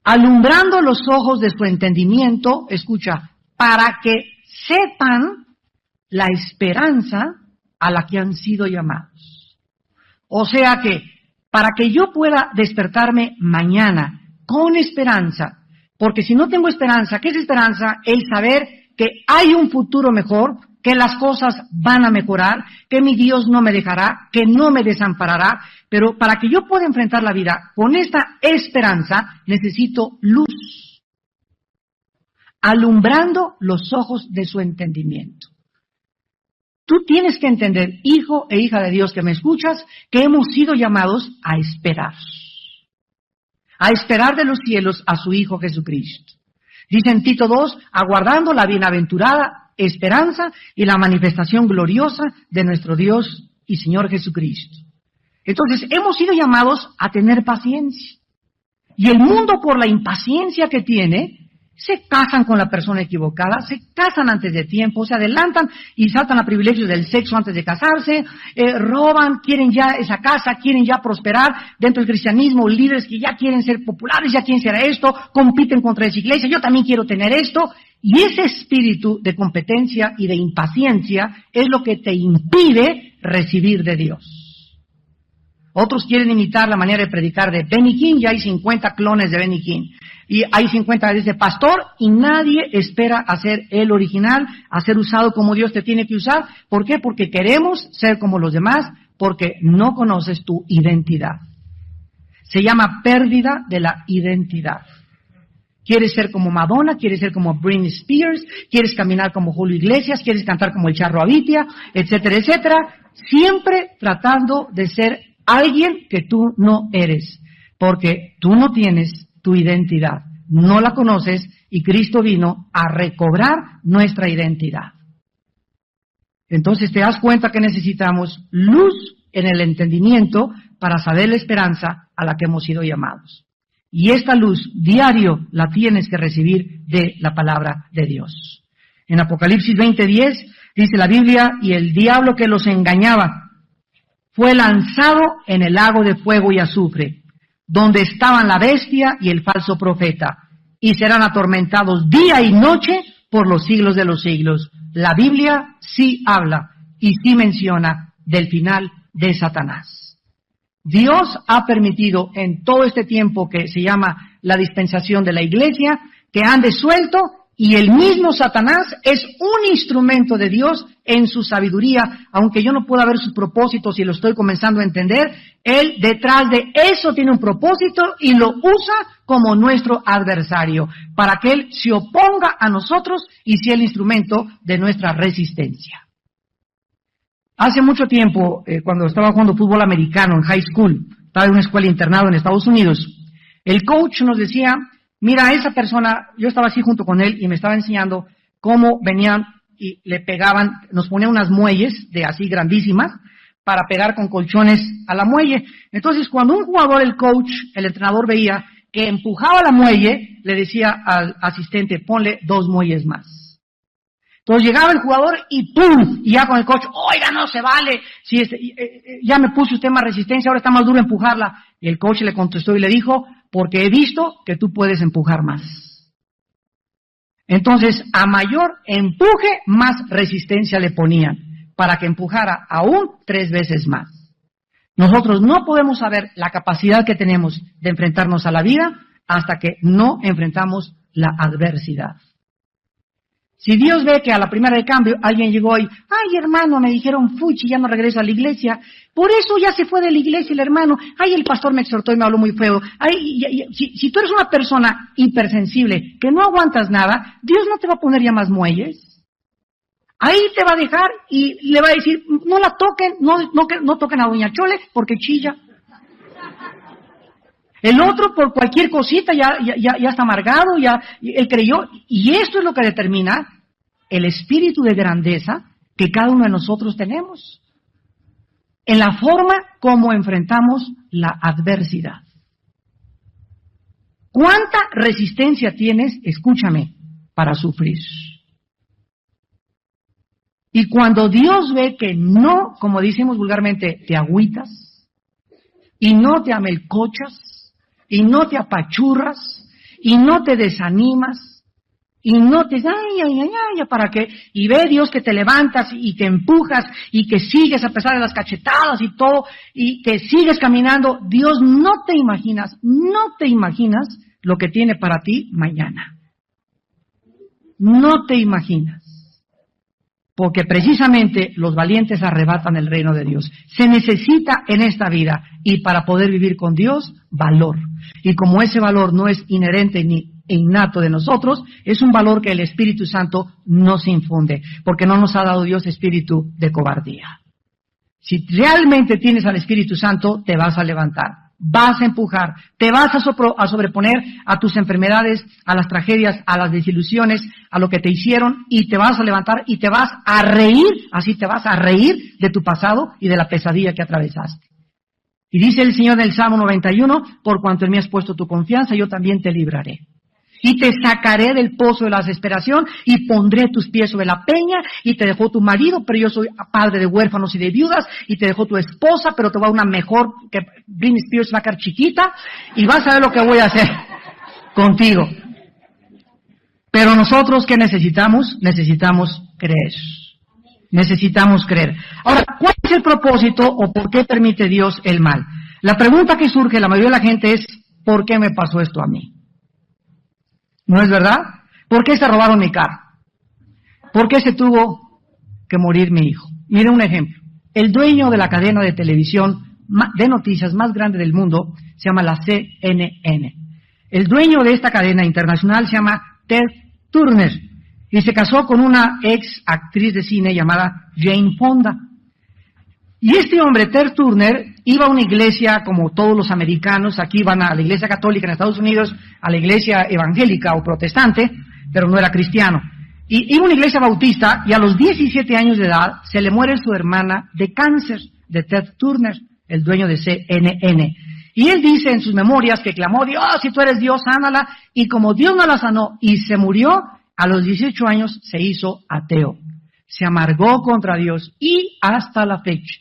alumbrando los ojos de su entendimiento, escucha, para que sepan la esperanza a la que han sido llamados. O sea que, para que yo pueda despertarme mañana con esperanza, porque si no tengo esperanza, ¿qué es esperanza? El saber que hay un futuro mejor, que las cosas van a mejorar, que mi Dios no me dejará, que no me desamparará, pero para que yo pueda enfrentar la vida con esta esperanza, necesito luz, alumbrando los ojos de su entendimiento. Tú tienes que entender, hijo e hija de Dios que me escuchas, que hemos sido llamados a esperar de los cielos a su Hijo Jesucristo. Dice en Tito 2, aguardando la bienaventurada esperanza y la manifestación gloriosa de nuestro Dios y Señor Jesucristo. Entonces, hemos sido llamados a tener paciencia. Y el mundo, por la impaciencia que tiene, se casan con la persona equivocada, se casan antes de tiempo, se adelantan y saltan a privilegios del sexo antes de casarse, roban, quieren ya esa casa, quieren ya prosperar dentro del cristianismo, líderes que ya quieren ser populares, ya quieren ser esto, compiten contra esa iglesia, yo también quiero tener esto, y ese espíritu de competencia y de impaciencia es lo que te impide recibir de Dios. Otros quieren imitar la manera de predicar de Benny King, y hay 50 clones de Benny King. Y hay 50 de ese pastor, y nadie espera a ser el original, a ser usado como Dios te tiene que usar. ¿Por qué? Porque queremos ser como los demás, porque no conoces tu identidad. Se llama pérdida de la identidad. Quieres ser como Madonna, quieres ser como Britney Spears, quieres caminar como Julio Iglesias, quieres cantar como el Charro Avitia, etcétera, etcétera. Siempre tratando de ser alguien que tú no eres, porque tú no tienes tu identidad, no la conoces, y Cristo vino a recobrar nuestra identidad. Entonces te das cuenta que necesitamos luz en el entendimiento para saber la esperanza a la que hemos sido llamados. Y esta luz diario la tienes que recibir de la palabra de Dios. En Apocalipsis 20:10 dice la Biblia, y el diablo que los engañaba fue lanzado en el lago de fuego y azufre, donde estaban la bestia y el falso profeta, y serán atormentados día y noche por los siglos de los siglos. La Biblia sí habla y sí menciona del final de Satanás. Dios ha permitido en todo este tiempo que se llama la dispensación de la iglesia, que ande suelto, y el mismo Satanás es un instrumento de Dios en su sabiduría, aunque yo no pueda ver sus propósitos y lo estoy comenzando a entender, él detrás de eso tiene un propósito y lo usa como nuestro adversario, para que él se oponga a nosotros y sea el instrumento de nuestra resistencia. Hace mucho tiempo, cuando estaba jugando fútbol americano en high school, estaba en una escuela internado en Estados Unidos, el coach nos decía, mira, esa persona, yo estaba así junto con él y me estaba enseñando cómo venían y le pegaban, nos ponían unas muelles de así grandísimas para pegar con colchones a la muelle. Entonces, cuando un jugador, el coach, el entrenador veía que empujaba la muelle, le decía al asistente, ponle 2 muelles más. Entonces llegaba el jugador y ¡pum! Y ya con el coach, oiga, no se vale, si ya me puso usted más resistencia, ahora está más duro empujarla. Y el coach le contestó y le dijo, porque he visto que tú puedes empujar más. Entonces, a mayor empuje, más resistencia le ponían, para que empujara aún 3 veces más. Nosotros no podemos saber la capacidad que tenemos de enfrentarnos a la vida hasta que no enfrentamos la adversidad. Si Dios ve que a la primera de cambio alguien llegó y, ay hermano, me dijeron fuchi, ya no regreso a la iglesia, por eso ya se fue de la iglesia el hermano, ay el pastor me exhortó y me habló muy feo, ay, si tú eres una persona hipersensible, que no aguantas nada, Dios no te va a poner ya más muelles, ahí te va a dejar y le va a decir, no la toquen, no toquen a doña Chole porque chilla. El otro por cualquier cosita ya está amargado, ya él creyó, y esto es lo que determina el espíritu de grandeza que cada uno de nosotros tenemos, en la forma como enfrentamos la adversidad. ¿Cuánta resistencia tienes, escúchame, para sufrir? Y cuando Dios ve que no, como decimos vulgarmente, te agüitas, y no te amelcochas, y no te apachurras, y no te desanimas, y no te, ¿para qué? Y ve Dios que te levantas y te empujas, y que sigues a pesar de las cachetadas y todo, y que sigues caminando. Dios no te imaginas lo que tiene para ti mañana. No te imaginas. Porque precisamente los valientes arrebatan el reino de Dios. Se necesita en esta vida, y para poder vivir con Dios, valor. Y como ese valor no es inherente ni innato de nosotros, es un valor que el Espíritu Santo nos infunde, porque no nos ha dado Dios espíritu de cobardía. Si realmente tienes al Espíritu Santo, te vas a levantar, vas a empujar, te vas a sobreponer a tus enfermedades, a las tragedias, a las desilusiones, a lo que te hicieron, y te vas a levantar y te vas a reír, así te vas a reír de tu pasado y de la pesadilla que atravesaste. Y dice el Señor en el Salmo 91, por cuanto en mí has puesto tu confianza, yo también te libraré. Y te sacaré del pozo de la desesperación, y pondré tus pies sobre la peña, y te dejó tu marido, pero yo soy padre de huérfanos y de viudas, y te dejó tu esposa, pero te va a una mejor, que Britney Spears va a quedar chiquita, y vas a ver lo que voy a hacer contigo. Pero nosotros, ¿qué necesitamos? Necesitamos creer. Necesitamos creer. Ahora, ¿cuál es el propósito o por qué permite Dios el mal? La pregunta que surge la mayoría de la gente es, ¿por qué me pasó esto a mí? ¿No es verdad? ¿Por qué se robaron mi carro? ¿Por qué se tuvo que morir mi hijo? Mire un ejemplo. El dueño de la cadena de televisión de noticias más grande del mundo se llama la CNN. El dueño de esta cadena internacional se llama Ted Turner y se casó con una ex actriz de cine llamada Jane Fonda. Y este hombre, Ted Turner, iba a una iglesia como todos los americanos. Aquí van a la iglesia católica en Estados Unidos, a la iglesia evangélica o protestante, pero no era cristiano. Y iba a una iglesia bautista, y a los 17 años de edad se le muere su hermana de cáncer, de Ted Turner, el dueño de CNN. Y él dice en sus memorias que clamó, Dios, si tú eres Dios, sánala. Y como Dios no la sanó y se murió, a los 18 años se hizo ateo. Se amargó contra Dios y hasta la fecha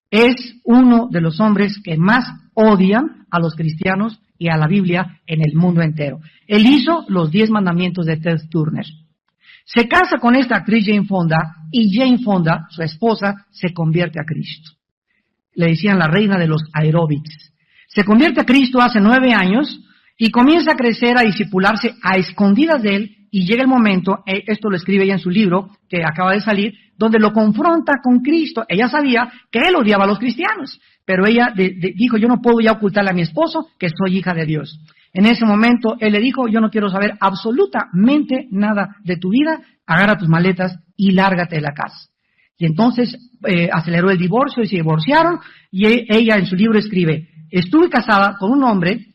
es uno de los hombres que más odian a los cristianos y a la Biblia en el mundo entero. Él hizo los 10 mandamientos de Ted Turner. Se casa con esta actriz Jane Fonda y Jane Fonda, su esposa, se convierte a Cristo. Le decían la reina de los aeróbics. Se convierte a Cristo hace 9 años y comienza a crecer, a discipularse a escondidas de él, y llega el momento, esto lo escribe ella en su libro que acaba de salir, donde lo confronta con Cristo. Ella sabía que él odiaba a los cristianos, pero ella dijo, yo no puedo ya ocultarle a mi esposo que soy hija de Dios. En ese momento él le dijo, yo no quiero saber absolutamente nada de tu vida, agarra tus maletas y lárgate de la casa. Y entonces aceleró el divorcio y se divorciaron, y ella en su libro escribe, estuve casada con un hombre,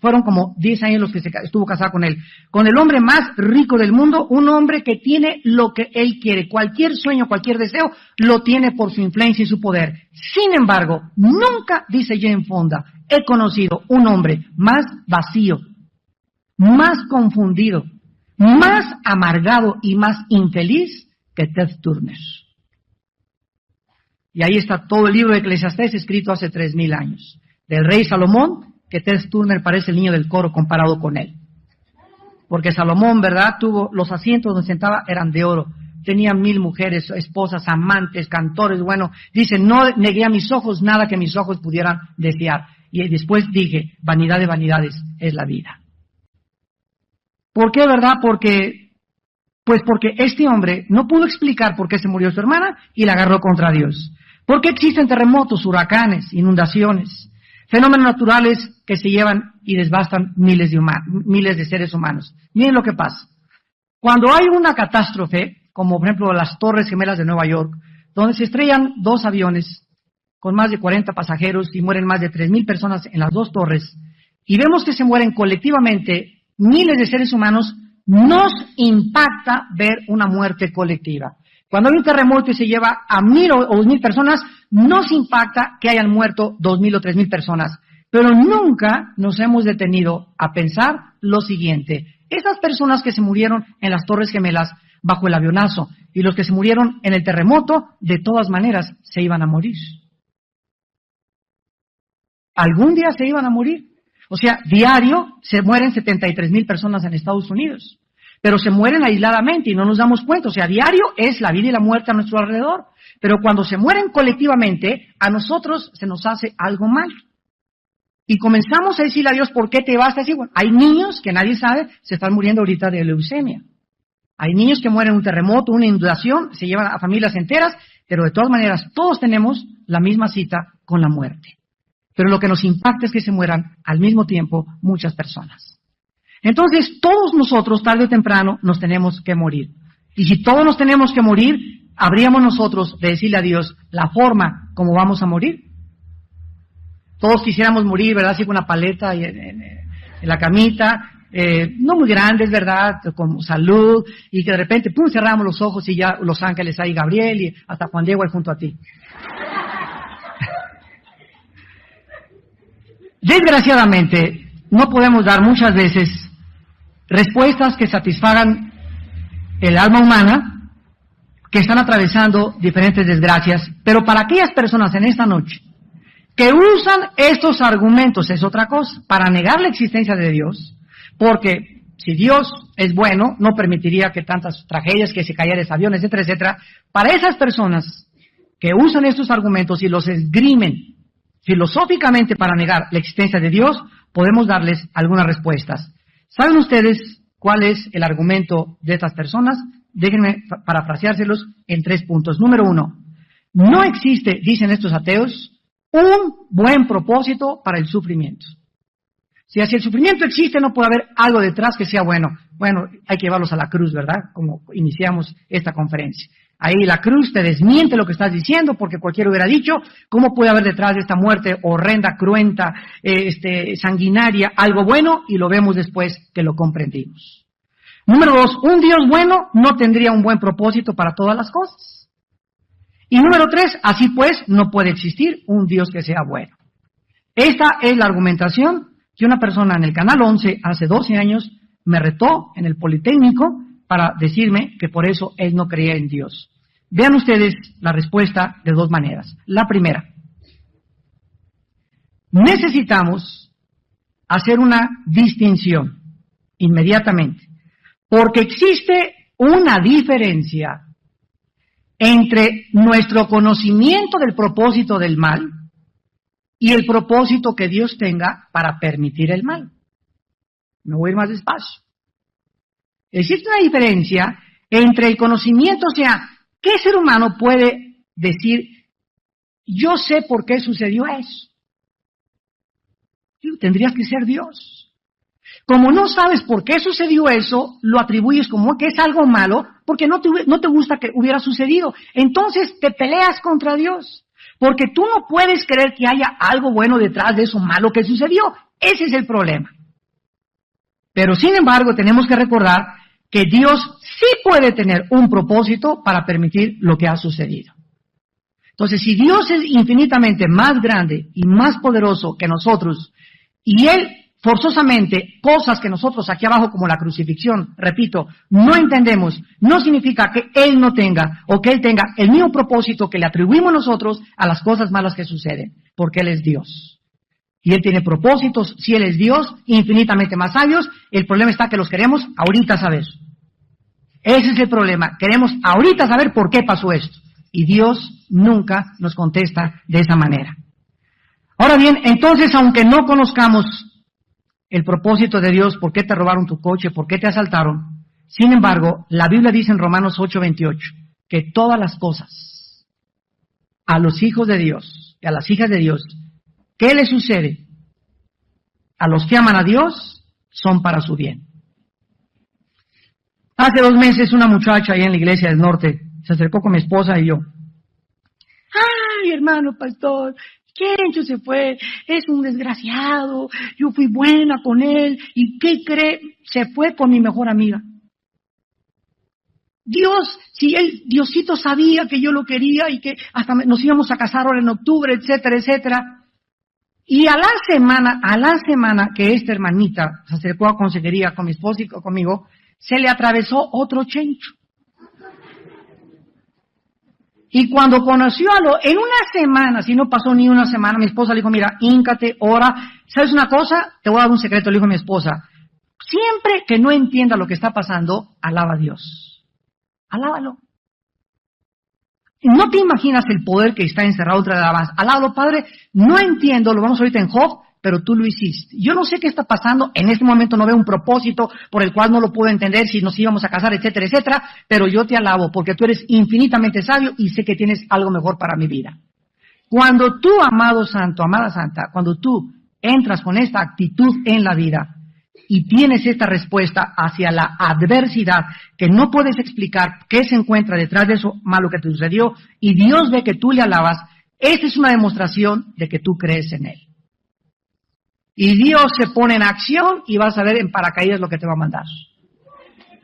fueron como 10 años los que estuvo casada con él, con el hombre más rico del mundo, un hombre que tiene lo que él quiere, cualquier sueño, cualquier deseo, lo tiene por su influencia y su poder. Sin embargo, nunca, dice Jane Fonda, he conocido un hombre más vacío, más confundido, más amargado y más infeliz que Ted Turner. Y ahí está todo el libro de Eclesiastés escrito hace 3000 años, del rey Salomón, que Ted Turner parece el niño del coro comparado con él. Porque Salomón, ¿verdad?, tuvo los asientos donde sentaba eran de oro. Tenía 1000 mujeres, esposas, amantes, cantores. Bueno, dice, no negué a mis ojos nada que mis ojos pudieran desear. Y después dije, vanidad de vanidades es la vida. ¿Por qué, verdad? Porque este hombre no pudo explicar por qué se murió su hermana y la agarró contra Dios. ¿Por qué existen terremotos, huracanes, inundaciones? Fenómenos naturales que se llevan y desbastan miles de seres humanos. Miren lo que pasa. Cuando hay una catástrofe, como por ejemplo las Torres Gemelas de Nueva York, donde se estrellan 2 aviones con más de 40 pasajeros y mueren más de 3000 personas en las 2 torres, y vemos que se mueren colectivamente miles de seres humanos, nos impacta ver una muerte colectiva. Cuando hay un terremoto y se lleva a 1000 o 2000 personas, nos impacta que hayan muerto 2000 o 3000 personas. Pero nunca nos hemos detenido a pensar lo siguiente. Esas personas que se murieron en las Torres Gemelas bajo el avionazo y los que se murieron en el terremoto, de todas maneras se iban a morir. Algún día se iban a morir. O sea, diario se mueren 73,000 personas en Estados Unidos. Pero se mueren aisladamente y no nos damos cuenta. O sea, diario es la vida y la muerte a nuestro alrededor. Pero cuando se mueren colectivamente, a nosotros se nos hace algo mal. Y comenzamos a decirle a Dios, ¿por qué te vas así? Bueno, hay niños que nadie sabe, se están muriendo ahorita de leucemia. Hay niños que mueren en un terremoto, una inundación, se llevan a familias enteras, pero de todas maneras todos tenemos la misma cita con la muerte. Pero lo que nos impacta es que se mueran al mismo tiempo muchas personas. Entonces, todos nosotros, tarde o temprano, nos tenemos que morir. Y si todos nos tenemos que morir, habríamos nosotros de decirle a Dios la forma como vamos a morir. Todos quisiéramos morir, ¿verdad? Así con una paleta y en la camita, no muy grandes, ¿verdad? Con salud, y que de repente, pum, cerramos los ojos y ya los ángeles ahí, Gabriel, y hasta Juan Diego ahí junto a ti. Desgraciadamente, no podemos dar muchas veces respuestas que satisfagan el alma humana que están atravesando diferentes desgracias, pero para aquellas personas en esta noche que usan estos argumentos, es otra cosa, para negar la existencia de Dios, porque si Dios es bueno, no permitiría que tantas tragedias, que se cayeran aviones, etcétera, etcétera. Para esas personas que usan estos argumentos y los esgrimen filosóficamente para negar la existencia de Dios, podemos darles algunas respuestas. ¿Saben ustedes cuál es el argumento de estas personas? Déjenme parafraseárselos en 3 puntos. Número 1, no existe, dicen estos ateos, un buen propósito para el sufrimiento. Si el sufrimiento existe, no puede haber algo detrás que sea bueno. Bueno, hay que llevarlos a la cruz, ¿verdad? Como iniciamos esta conferencia. Ahí la cruz te desmiente lo que estás diciendo, porque cualquiera hubiera dicho, ¿cómo puede haber detrás de esta muerte horrenda, cruenta, sanguinaria, algo bueno? Y lo vemos después que lo comprendimos. Número 2, un Dios bueno no tendría un buen propósito para todas las cosas. Y número 3, así pues, no puede existir un Dios que sea bueno. Esta es la argumentación que una persona en el Canal 11 hace 12 años me retó en el Politécnico para decirme que por eso él no creía en Dios. Vean ustedes la respuesta de 2 maneras. La primera, necesitamos hacer una distinción inmediatamente, porque existe una diferencia entre nuestro conocimiento del propósito del mal y el propósito que Dios tenga para permitir el mal. Me voy a ir más despacio. Existe una diferencia entre el conocimiento, o sea, ¿qué ser humano puede decir, yo sé por qué sucedió eso? Tendrías que ser Dios. Como no sabes por qué sucedió eso, lo atribuyes como que es algo malo, porque no te gusta que hubiera sucedido. Entonces te peleas contra Dios, porque tú no puedes creer que haya algo bueno detrás de eso malo que sucedió. Ese es el problema. Pero sin embargo, tenemos que recordar que Dios sí puede tener un propósito para permitir lo que ha sucedido. Entonces, si Dios es infinitamente más grande y más poderoso que nosotros, y Él forzosamente cosas que nosotros aquí abajo como la crucifixión, repito, no entendemos, no significa que Él no tenga o que Él tenga el mismo propósito que le atribuimos nosotros a las cosas malas que suceden, porque Él es Dios. Y Él tiene propósitos, si Él es Dios, infinitamente más sabios, el problema está que los queremos ahorita saber. Ese es el problema, queremos ahorita saber por qué pasó esto. Y Dios nunca nos contesta de esa manera. Ahora bien, entonces, aunque no conozcamos el propósito de Dios, por qué te robaron tu coche, por qué te asaltaron, sin embargo, la Biblia dice en Romanos 8:28 que todas las cosas a los hijos de Dios y a las hijas de Dios, ¿qué les sucede? A los que aman a Dios son para su bien. Hace 2 meses una muchacha ahí en la iglesia del norte se acercó con mi esposa y yo. ¡Ay, hermano pastor! Kencho se fue, es un desgraciado, yo fui buena con él, ¿y qué cree? Se fue con mi mejor amiga. Diosito sabía que yo lo quería y que hasta nos íbamos a casar ahora en octubre, etcétera, etcétera. Y a la semana que esta hermanita se acercó a consejería con mi esposa y conmigo, se le atravesó otro chencho. Y cuando conoció en una semana, si no pasó ni una semana, mi esposa le dijo, mira, híncate, ora. ¿Sabes una cosa? Te voy a dar un secreto, le dijo mi esposa. Siempre que no entienda lo que está pasando, alaba a Dios. Alábalo. No te imaginas el poder que está encerrado entre la alabanza. Alábalo, Padre. No entiendo, lo vamos ahorita en Job, pero tú lo hiciste. Yo no sé qué está pasando, en este momento no veo un propósito por el cual no lo puedo entender, si nos íbamos a casar, etcétera, etcétera, pero yo te alabo porque tú eres infinitamente sabio y sé que tienes algo mejor para mi vida. Cuando tú, amado santo, amada santa, cuando tú entras con esta actitud en la vida y tienes esta respuesta hacia la adversidad que no puedes explicar qué se encuentra detrás de eso malo que te sucedió y Dios ve que tú le alabas, esa es una demostración de que tú crees en Él. Y Dios se pone en acción y vas a ver en paracaídas lo que te va a mandar.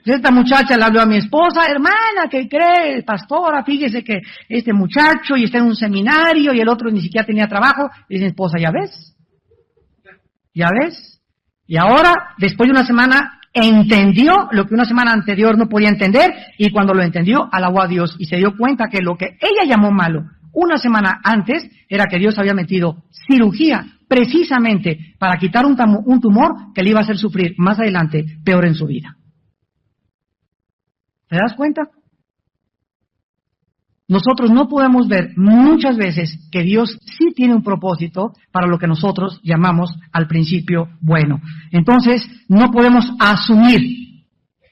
Esta muchacha le habló a mi esposa, hermana, ¿qué cree? Pastora, fíjese que este muchacho y está en un seminario y el otro ni siquiera tenía trabajo. Y dice mi esposa, ¿ya ves? ¿Ya ves? Y ahora, después de una semana, entendió lo que una semana anterior no podía entender y cuando lo entendió, alabó a Dios y se dio cuenta que lo que ella llamó malo una semana antes era que Dios había metido cirugía precisamente para quitar un tumor que le iba a hacer sufrir más adelante peor en su vida. ¿Te das cuenta? Nosotros no podemos ver muchas veces que Dios sí tiene un propósito para lo que nosotros llamamos al principio bueno. Entonces, no podemos asumir,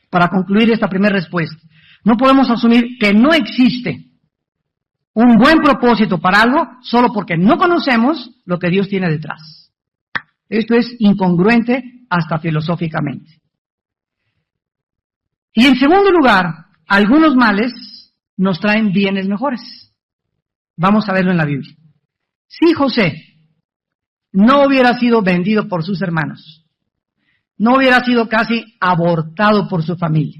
para concluir esta primera respuesta, no podemos asumir que no existe un buen propósito para algo solo porque no conocemos lo que Dios tiene detrás. Esto es incongruente hasta filosóficamente. Y en segundo lugar, algunos males nos traen bienes mejores. Vamos a verlo en la Biblia. Si José no hubiera sido vendido por sus hermanos, no hubiera sido casi abortado por su familia,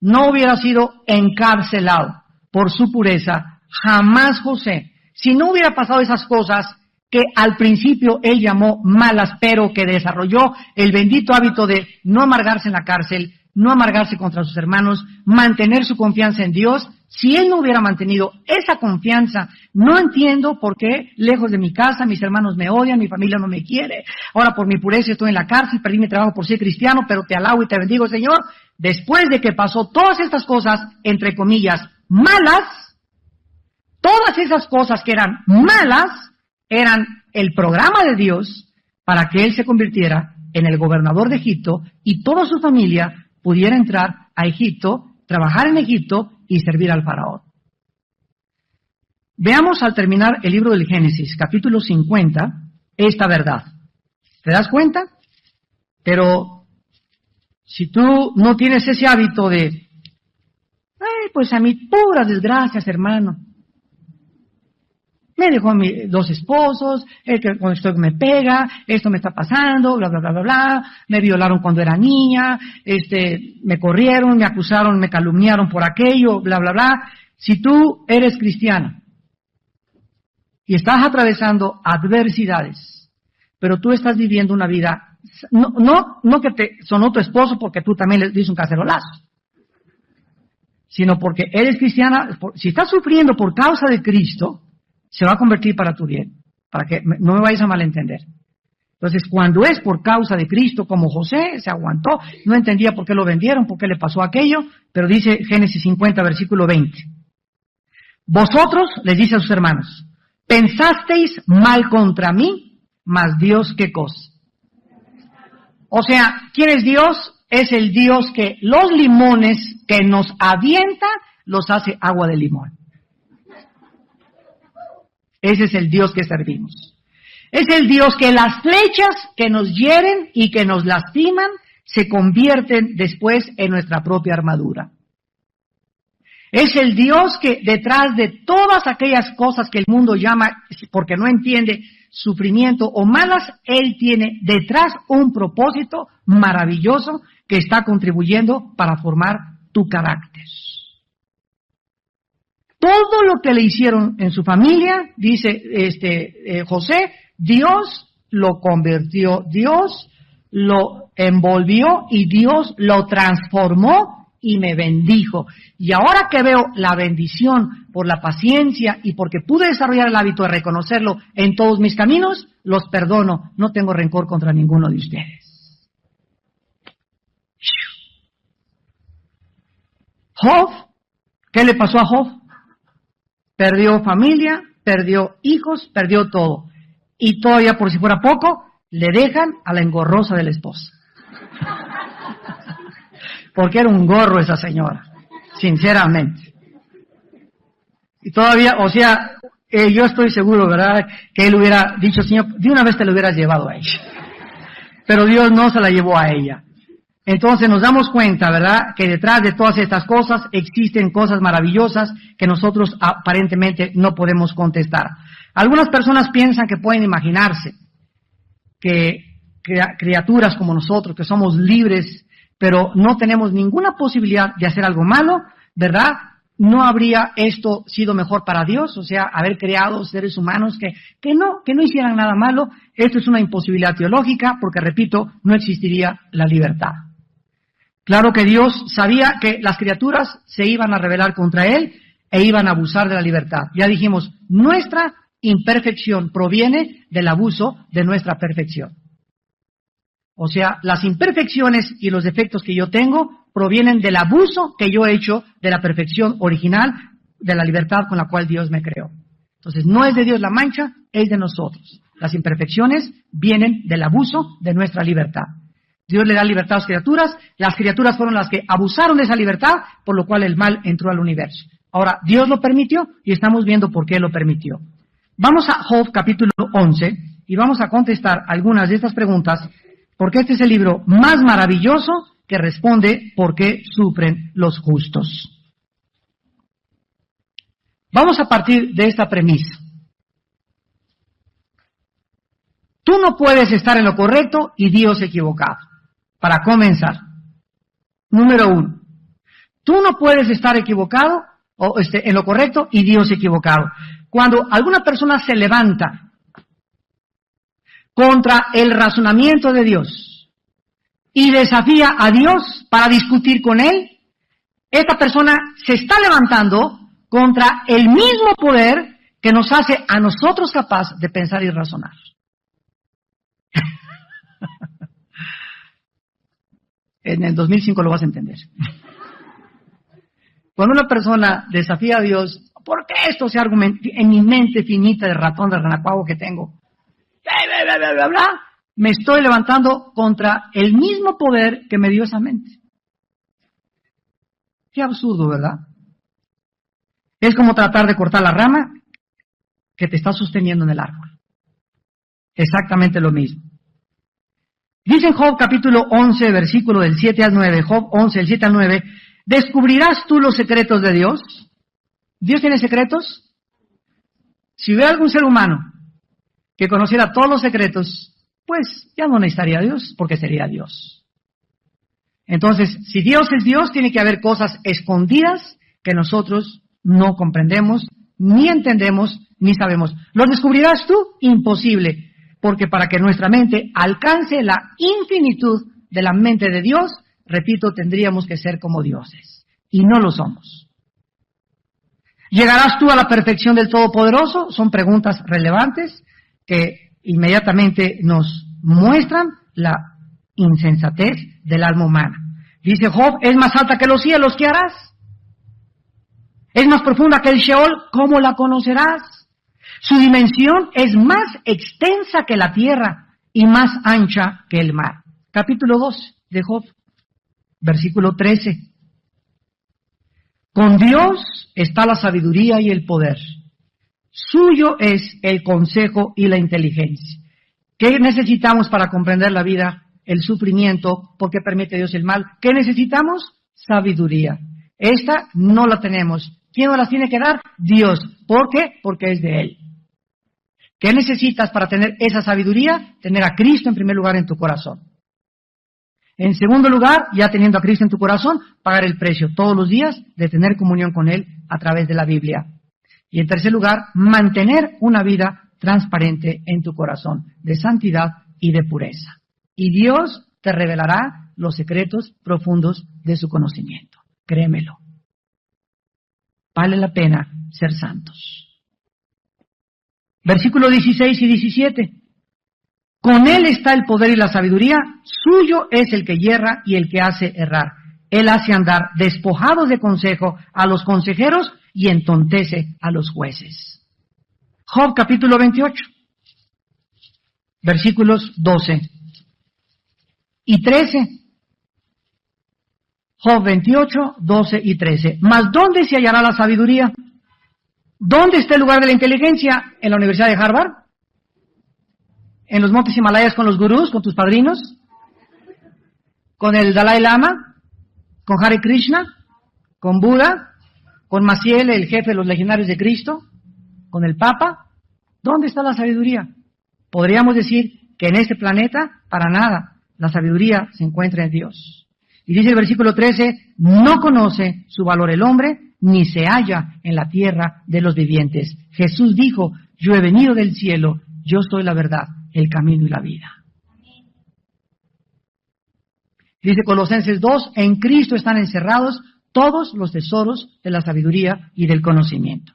no hubiera sido encarcelado por su pureza, jamás José, si no hubiera pasado esas cosas que al principio él llamó malas, pero que desarrolló el bendito hábito de no amargarse en la cárcel, no amargarse contra sus hermanos, mantener su confianza en Dios. Si él no hubiera mantenido esa confianza, no entiendo por qué lejos de mi casa mis hermanos me odian, mi familia no me quiere. Ahora por mi pureza estoy en la cárcel, perdí mi trabajo por ser cristiano, pero te alabo y te bendigo, Señor. Después de que pasó todas estas cosas, entre comillas, malas, todas esas cosas que eran malas, eran el programa de Dios para que él se convirtiera en el gobernador de Egipto y toda su familia pudiera entrar a Egipto, trabajar en Egipto y servir al faraón. Veamos al terminar el libro del Génesis, capítulo 50, esta verdad. ¿Te das cuenta? Pero si tú no tienes ese hábito de, pues a mí puras desgracias, hermano. Me dejó a mí 2 esposos, el que cuando estoy me pega, esto me está pasando, bla, bla, bla, bla, bla, me violaron cuando era niña, me corrieron, me acusaron, me calumniaron por aquello, bla, bla, bla. Si tú eres cristiana y estás atravesando adversidades, pero tú estás viviendo una vida, no que te sonó tu esposo porque tú también le diste un cacerolazo, sino porque eres cristiana, si estás sufriendo por causa de Cristo, se va a convertir para tu bien, para que no me vayas a malentender. Entonces, cuando es por causa de Cristo, como José, se aguantó, no entendía por qué lo vendieron, por qué le pasó aquello, pero dice Génesis 50, versículo 20. Vosotros, les dice a sus hermanos, pensasteis mal contra mí, mas Dios, ¿qué cosa? O sea, ¿quién es Dios? Es el Dios que los limones que nos avienta, los hace agua de limón. Ese es el Dios que servimos. Es el Dios que las flechas que nos hieren y que nos lastiman se convierten después en nuestra propia armadura. Es el Dios que detrás de todas aquellas cosas que el mundo llama, porque no entiende, sufrimiento o malas, Él tiene detrás un propósito maravilloso que está contribuyendo para formar tu carácter. Todo lo que le hicieron en su familia, dice José, Dios lo convirtió, Dios lo envolvió y Dios lo transformó y me bendijo. Y ahora que veo la bendición por la paciencia y porque pude desarrollar el hábito de reconocerlo en todos mis caminos, los perdono, no tengo rencor contra ninguno de ustedes. Job, ¿qué le pasó a Job? Perdió familia, perdió hijos, perdió todo. Y todavía, por si fuera poco, le dejan a la engorrosa de la esposa. Porque era un gorro esa señora, sinceramente. Y todavía, o sea, yo estoy seguro, ¿verdad?, que él hubiera dicho, Señor, de una vez te lo hubieras llevado a ella. Pero Dios no se la llevó a ella. Entonces nos damos cuenta, ¿verdad?, que detrás de todas estas cosas existen cosas maravillosas que nosotros aparentemente no podemos contestar. Algunas personas piensan que pueden imaginarse que criaturas como nosotros, que somos libres, pero no tenemos ninguna posibilidad de hacer algo malo, ¿verdad? ¿No habría esto sido mejor para Dios? O sea, haber creado seres humanos que no hicieran nada malo. Esto es una imposibilidad teológica porque, repito, no existiría la libertad. Claro que Dios sabía que las criaturas se iban a rebelar contra Él e iban a abusar de la libertad. Ya dijimos, nuestra imperfección proviene del abuso de nuestra perfección. O sea, las imperfecciones y los defectos que yo tengo provienen del abuso que yo he hecho de la perfección original, de la libertad con la cual Dios me creó. Entonces, no es de Dios la mancha, es de nosotros. Las imperfecciones vienen del abuso de nuestra libertad. Dios le da libertad a las criaturas fueron las que abusaron de esa libertad, por lo cual el mal entró al universo. Ahora, Dios lo permitió y estamos viendo por qué lo permitió. Vamos a Job capítulo 11 y vamos a contestar algunas de estas preguntas, porque este es el libro más maravilloso que responde por qué sufren los justos. Vamos a partir de esta premisa. Tú no puedes estar en lo correcto y Dios equivocado. Para comenzar, número 1, tú no puedes estar equivocado en lo correcto y Dios equivocado. Cuando alguna persona se levanta contra el razonamiento de Dios y desafía a Dios para discutir con Él, esta persona se está levantando contra el mismo poder que nos hace a nosotros capaz de pensar y razonar. En el 2005 lo vas a entender. Cuando una persona desafía a Dios, ¿por qué esto se argumenta en mi mente finita de ratón de renacuajo que tengo? Bla, bla, bla, bla, me estoy levantando contra el mismo poder que me dio esa mente. Qué absurdo, ¿verdad? Es como tratar de cortar la rama que te está sosteniendo en el árbol. Exactamente lo mismo. Dice en Job capítulo 11, versículo del 7 al 9, Job 11, del 7 al 9, ¿descubrirás tú los secretos de Dios? ¿Dios tiene secretos? Si hubiera algún ser humano que conociera todos los secretos, pues ya no necesitaría a Dios, porque sería Dios. Entonces, si Dios es Dios, tiene que haber cosas escondidas que nosotros no comprendemos, ni entendemos, ni sabemos. ¿Los descubrirás tú? Imposible. Porque para que nuestra mente alcance la infinitud de la mente de Dios, repito, tendríamos que ser como dioses. Y no lo somos. ¿Llegarás tú a la perfección del Todopoderoso? Son preguntas relevantes que inmediatamente nos muestran la insensatez del alma humana. Dice Job, es más alta que los cielos, ¿qué harás? Es más profunda que el Sheol, ¿cómo la conocerás? Su dimensión es más extensa que la tierra y más ancha que el mar. Capítulo 2 de Job, versículo 13. Con Dios está la sabiduría y el poder. Suyo es el consejo y la inteligencia. ¿Qué necesitamos para comprender la vida? El sufrimiento, ¿por qué permite Dios el mal? ¿Qué necesitamos? Sabiduría. Esta no la tenemos. ¿Quién nos la tiene que dar? Dios. ¿Por qué? Porque es de Él. ¿Qué necesitas para tener esa sabiduría? Tener a Cristo en primer lugar en tu corazón. En segundo lugar, ya teniendo a Cristo en tu corazón, pagar el precio todos los días de tener comunión con Él a través de la Biblia. Y en tercer lugar, mantener una vida transparente en tu corazón, de santidad y de pureza. Y Dios te revelará los secretos profundos de su conocimiento. Créemelo. Vale la pena ser santos. Versículos 16 y 17. Con Él está el poder y la sabiduría, suyo es el que yerra y el que hace errar. Él hace andar despojados de consejo a los consejeros y entontece a los jueces. Job capítulo 28, versículos 12 y 13. Job 28, 12 y 13. ¿Mas dónde se hallará la sabiduría? ¿Dónde está el lugar de la inteligencia? ¿En la Universidad de Harvard? ¿En los montes Himalayas con los gurús, con tus padrinos? ¿Con el Dalai Lama? ¿Con Hare Krishna? ¿Con Buda? ¿Con Maciel, el jefe de los legionarios de Cristo? ¿Con el Papa? ¿Dónde está la sabiduría? Podríamos decir que en este planeta, para nada, la sabiduría se encuentra en Dios. Y dice el versículo 13, no conoce su valor el hombre, ni se halla en la tierra de los vivientes. Jesús dijo, yo he venido del cielo, yo soy la verdad, el camino y la vida. Dice Colosenses 2, en Cristo están encerrados todos los tesoros de la sabiduría y del conocimiento.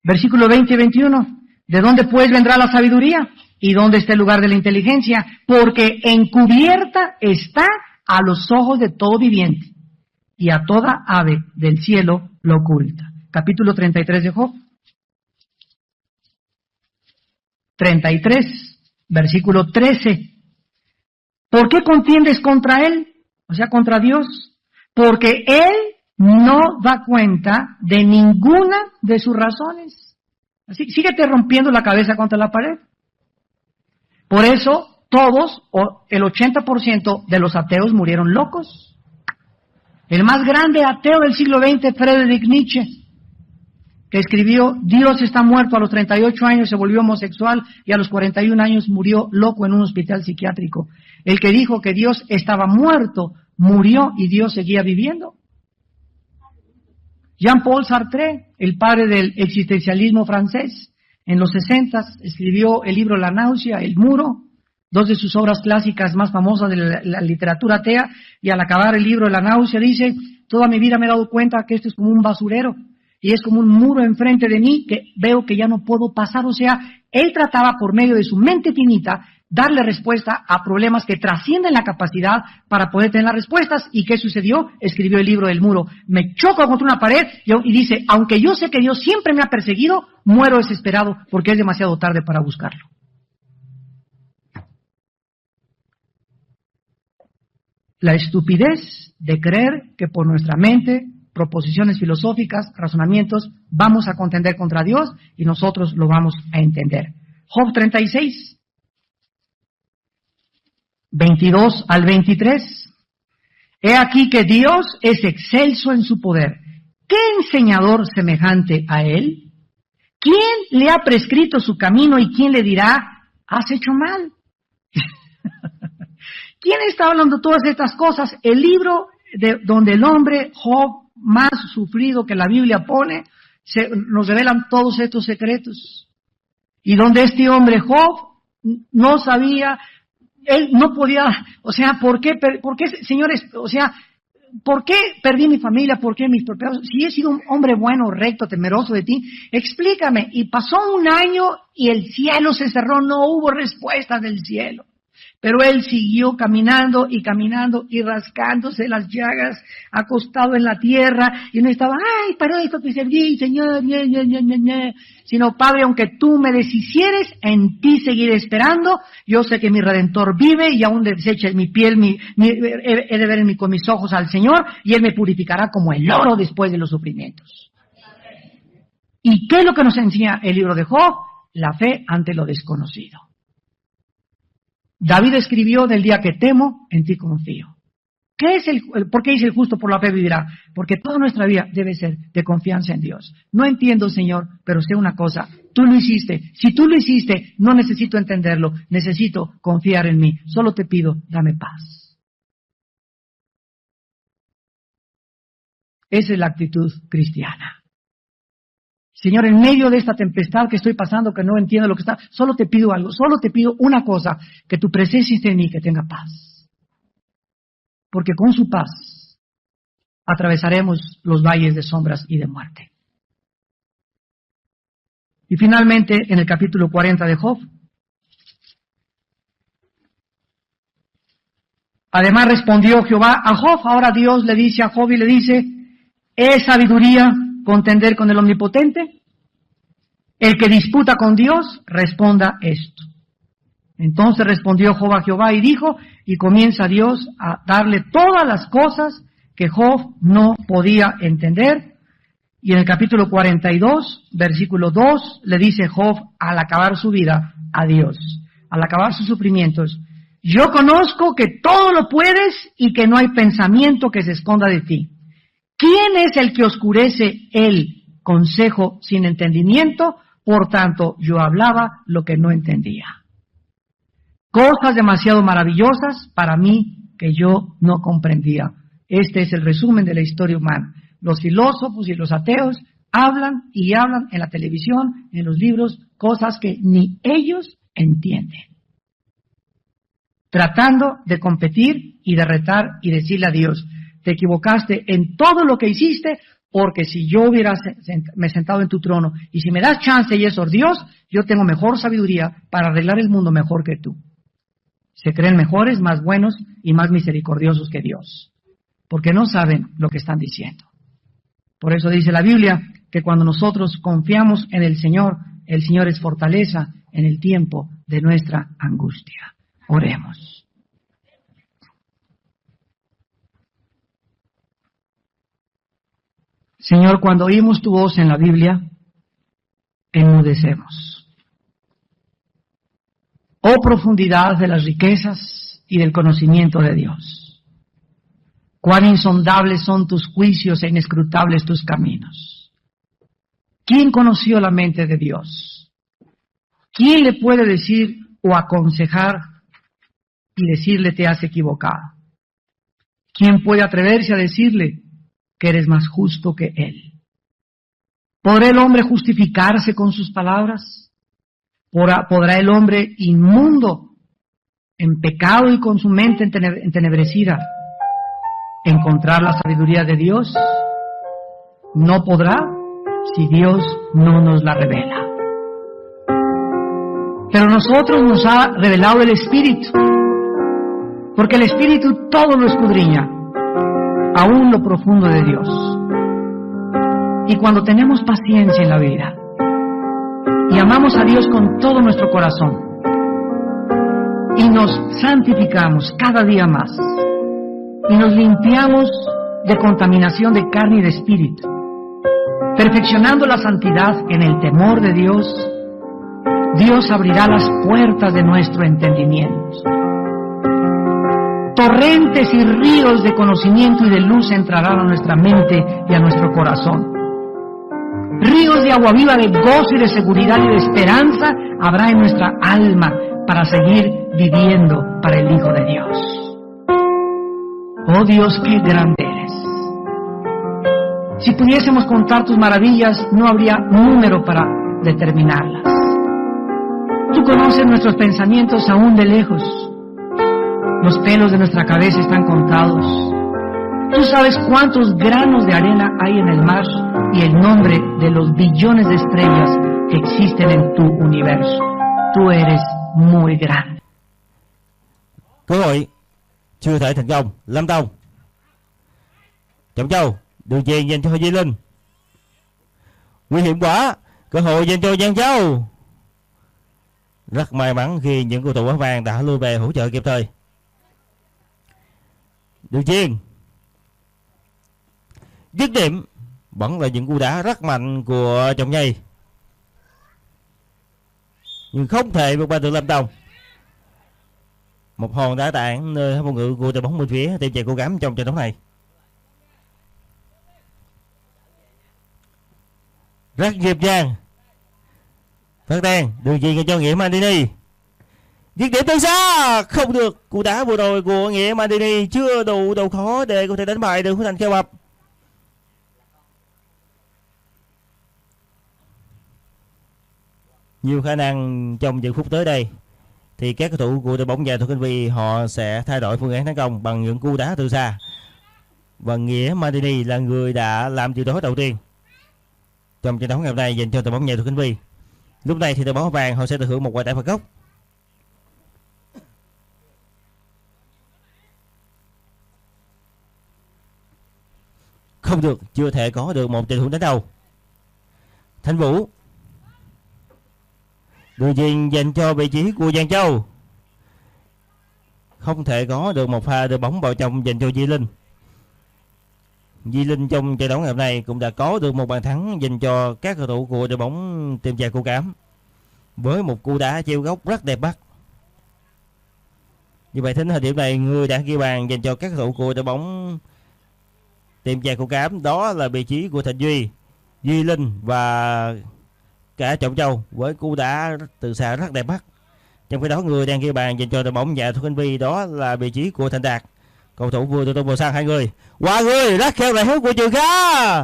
Versículo 20 y 21, ¿de dónde pues vendrá la sabiduría? ¿Y dónde está el lugar de la inteligencia? Porque encubierta está a los ojos de todo viviente, y a toda ave del cielo lo oculta. Capítulo 33 de Job. 33, versículo 13. ¿Por qué contiendes contra Él? O sea, contra Dios. Porque Él no da cuenta de ninguna de sus razones. Así, síguete rompiendo la cabeza contra la pared. Por eso, todos, o el 80% de los ateos murieron locos. El más grande ateo del siglo XX, Friedrich Nietzsche, que escribió, Dios está muerto, a los 38 años se volvió homosexual y a los 41 años murió loco en un hospital psiquiátrico. El que dijo que Dios estaba muerto, murió y Dios seguía viviendo. Jean-Paul Sartre, el padre del existencialismo francés, en los 60 escribió el libro La náusea, el muro, dos de sus obras clásicas más famosas de la literatura atea, y al acabar el libro La náusea dice: toda mi vida me he dado cuenta que esto es como un basurero, y es como un muro enfrente de mí que veo que ya no puedo pasar. O sea, él trataba por medio de su mente finita darle respuesta a problemas que trascienden la capacidad para poder tener las respuestas. ¿Y qué sucedió? Escribió el libro del muro. Me choco contra una pared y dice: aunque yo sé que Dios siempre me ha perseguido, muero desesperado porque es demasiado tarde para buscarlo. La estupidez de creer que por nuestra mente, proposiciones filosóficas, razonamientos, vamos a contender contra Dios y nosotros lo vamos a entender. Job 36. 22 al 23. He aquí que Dios es excelso en su poder. ¿Qué enseñador semejante a él? ¿Quién le ha prescrito su camino y quién le dirá: has hecho mal? ¿Quién está hablando todas estas cosas? El libro donde el hombre Job, más sufrido que la Biblia pone, nos revelan todos estos secretos. Y donde este hombre Job no sabía, él no podía, o sea, ¿por qué, señores? O sea, ¿por qué perdí mi familia? ¿Por qué mis propios? Si he sido un hombre bueno, recto, temeroso de ti, explícame. Y pasó un año y el cielo se cerró, no hubo respuesta del cielo. Pero él siguió caminando y rascándose las llagas, acostado en la tierra, y no estaba: ay, para esto te serví, Señor, sino: Padre, aunque tú me deshicieres, en ti seguiré esperando. Yo sé que mi Redentor vive, y aún deseches mi piel, he de ver con mis ojos al Señor, y Él me purificará como el oro después de los sufrimientos. ¿Y qué es lo que nos enseña el libro de Job? La fe ante lo desconocido. David escribió: del día que temo, en ti confío. ¿Por qué dice el justo por la fe vivirá? Porque toda nuestra vida debe ser de confianza en Dios. No entiendo, Señor, pero sé una cosa: tú lo hiciste. Si tú lo hiciste, no necesito entenderlo, necesito confiar en mí. Solo te pido, dame paz. Esa es la actitud cristiana. Señor, en medio de esta tempestad que estoy pasando, que no entiendo lo que está, solo te pido algo, solo te pido una cosa: que tu presencia esté en mí, que tenga paz. Porque con su paz atravesaremos los valles de sombras y de muerte. Y finalmente, en el capítulo 40 de Job, además respondió Jehová a Job. Ahora Dios le dice a Job y le dice: ¿es sabiduría contender con el Omnipotente? El que disputa con Dios, responda esto. Entonces respondió Job a Jehová y dijo, y comienza Dios a darle todas las cosas que Job no podía entender. Y en el capítulo 42, versículo 2, le dice Job al acabar su vida a Dios, al acabar sus sufrimientos: yo conozco que todo lo puedes y que no hay pensamiento que se esconda de ti. ¿Quién es el que oscurece el consejo sin entendimiento? Por tanto, yo hablaba lo que no entendía. Cosas demasiado maravillosas para mí que yo no comprendía. Este es el resumen de la historia humana. Los filósofos y los ateos hablan y hablan en la televisión, en los libros, cosas que ni ellos entienden. Tratando de competir y de retar y decirle a Dios: te equivocaste en todo lo que hiciste, porque si yo hubiera me sentado en tu trono y si me das chance y eso, Dios, yo tengo mejor sabiduría para arreglar el mundo mejor que tú. Se creen mejores, más buenos y más misericordiosos que Dios, porque no saben lo que están diciendo. Por eso dice la Biblia que cuando nosotros confiamos en el Señor es fortaleza en el tiempo de nuestra angustia. Oremos. Señor, cuando oímos tu voz en la Biblia, enmudecemos. Oh profundidad de las riquezas y del conocimiento de Dios. Cuán insondables son tus juicios e inescrutables tus caminos. ¿Quién conoció la mente de Dios? ¿Quién le puede decir o aconsejar y decirle te has equivocado? ¿Quién puede atreverse a decirle que eres más justo que Él? ¿Podrá el hombre justificarse con sus palabras? ¿Podrá el hombre inmundo en pecado y con su mente entenebrecida, encontrar la sabiduría de Dios, no podrá si Dios no nos la revela. Pero nosotros nos ha revelado el Espíritu, porque el Espíritu todo lo escudriña, aún lo profundo de Dios. Y cuando tenemos paciencia en la vida y amamos a Dios con todo nuestro corazón y nos santificamos cada día más y nos limpiamos de contaminación de carne y de espíritu, perfeccionando la santidad en el temor de Dios, Dios abrirá las puertas de nuestro entendimiento. Torrentes y ríos de conocimiento y de luz entrarán a nuestra mente y a nuestro corazón. Ríos de agua viva, de gozo y de seguridad y de esperanza habrá en nuestra alma para seguir viviendo para el Hijo de Dios. Oh Dios, qué grande eres. Si pudiésemos contar tus maravillas, no habría número para determinarlas. Tú conoces nuestros pensamientos aún de lejos. Los pelos de nuestra cabeza están contados. Tú sabes cuántos granos de arena hay en el mar y el nombre de los billones de estrellas que existen en tu universo. Tú eres muy grande. Cơ hội chưa thể thành công. Lâm Tông, Trọng Châu, đường chuyền dành cho Duy Linh. Nguy hiểm quá. Cơ hội dành cho Giang Châu. Rất may mắn khi những cầu thủ áo vàng đã lui về hỗ trợ kịp thời. Đường chuyền dứt điểm, vẫn là những cú đá rất mạnh của Trọng Nhây, nhưng không thể vượt qua được Lâm Tông. Một hòn đá tảng nơi phòng ngự của đội bóng bên phía team chài Cố Gắng trong trận đấu này. Rất nhịp nhàng. Phát đen, đường chuyền cho Nghĩa Mandini. Dứt điểm từ xa, không được. Cú đá vừa rồi của Nghĩa Mandini chưa đủ độ khó để có thể đánh bại được Huỳnh Thành Kheo Bập. Nhiều khả năng trong những phút tới đây thì các cầu thủ của đội bóng nhà Thuộc Kinh Vi họ sẽ thay đổi phương án tấn công bằng những cú đá từ xa. Và Nghĩa Mandini là người đã làm điều đó đầu tiên trong trận đấu ngày hôm nay dành cho đội bóng nhà Thuộc Kinh Vi. Lúc này thì đội bóng vàng họ sẽ được hưởng một quả đá phạt góc. Không được, chưa thể có được một tình huống đánh đầu. Thanh Vũ, đường chuyền dành cho vị trí của Giang Châu. Không thể có được một pha đưa bóng vào trong dành cho Di Linh. Di Linh trong trận đấu ngày hôm nay cũng đã có được một bàn thắng dành cho các cầu thủ của đội bóng team chài Cố Cám với một cú đá treo góc rất đẹp mắt. Như vậy đến thời điểm này, người đã ghi bàn dành cho các cầu thủ của đội bóng team chài Cố Cám đó là vị trí của Thịnh Duy, Duy Linh và cả Trọng Châu với cú đá từ xa rất đẹp mắt. Trong khi đó, người đang ghi bàn dành cho đội bóng nhà Thuộc Kinh Vi đó là vị trí của Thành Đạt. Cầu thủ vừa được tung vào sang hai người. Qua người rất khéo lại hướng của Trường Kha.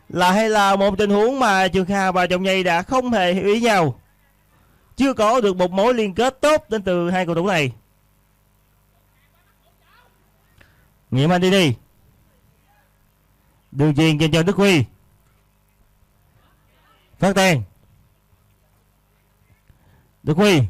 Là hay là một tình huống mà Trường Kha và Trọng Nhây đã không hề hiểu ý nhau. Chưa có được một mối liên kết tốt đến từ hai cầu thủ này. Nghĩa Mandini, đường chuyền dành cho Đức Huy. Phát đen, Đức Huy,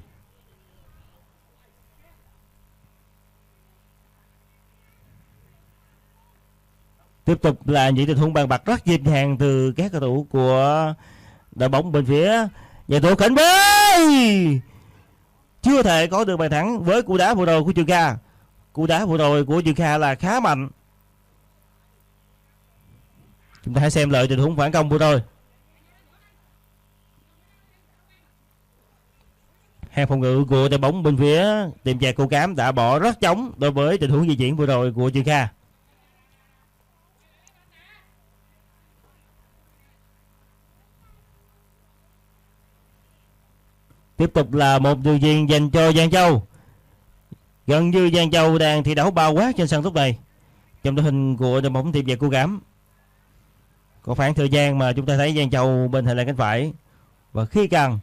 tiếp tục là những tình huống bàn bạc rất nhịp nhàng từ các cầu thủ của đội bóng bên phía nhà thủ Khánh Bê. Chưa thể có được bàn thắng với cú đá vừa rồi của Trường Kha. Cú đá vừa rồi của Trường Kha là khá mạnh. Chúng ta hãy xem lại tình huống phản công vừa rồi. Hàng phòng ngự của đội bóng bên phía team chài Cố Cám đã bỏ rất trống đối với tình huống di chuyển vừa rồi của Trường Kha. Tiếp tục là một đường chuyền dành cho Giang Châu. Gần như Giang Châu đang thi đấu bao quát trên sân lúc này. Trong đội hình của đội bóng team chài Cố Cám có khoảng thời gian mà chúng ta thấy Giang Châu bên hành lang cánh phải, và khi cần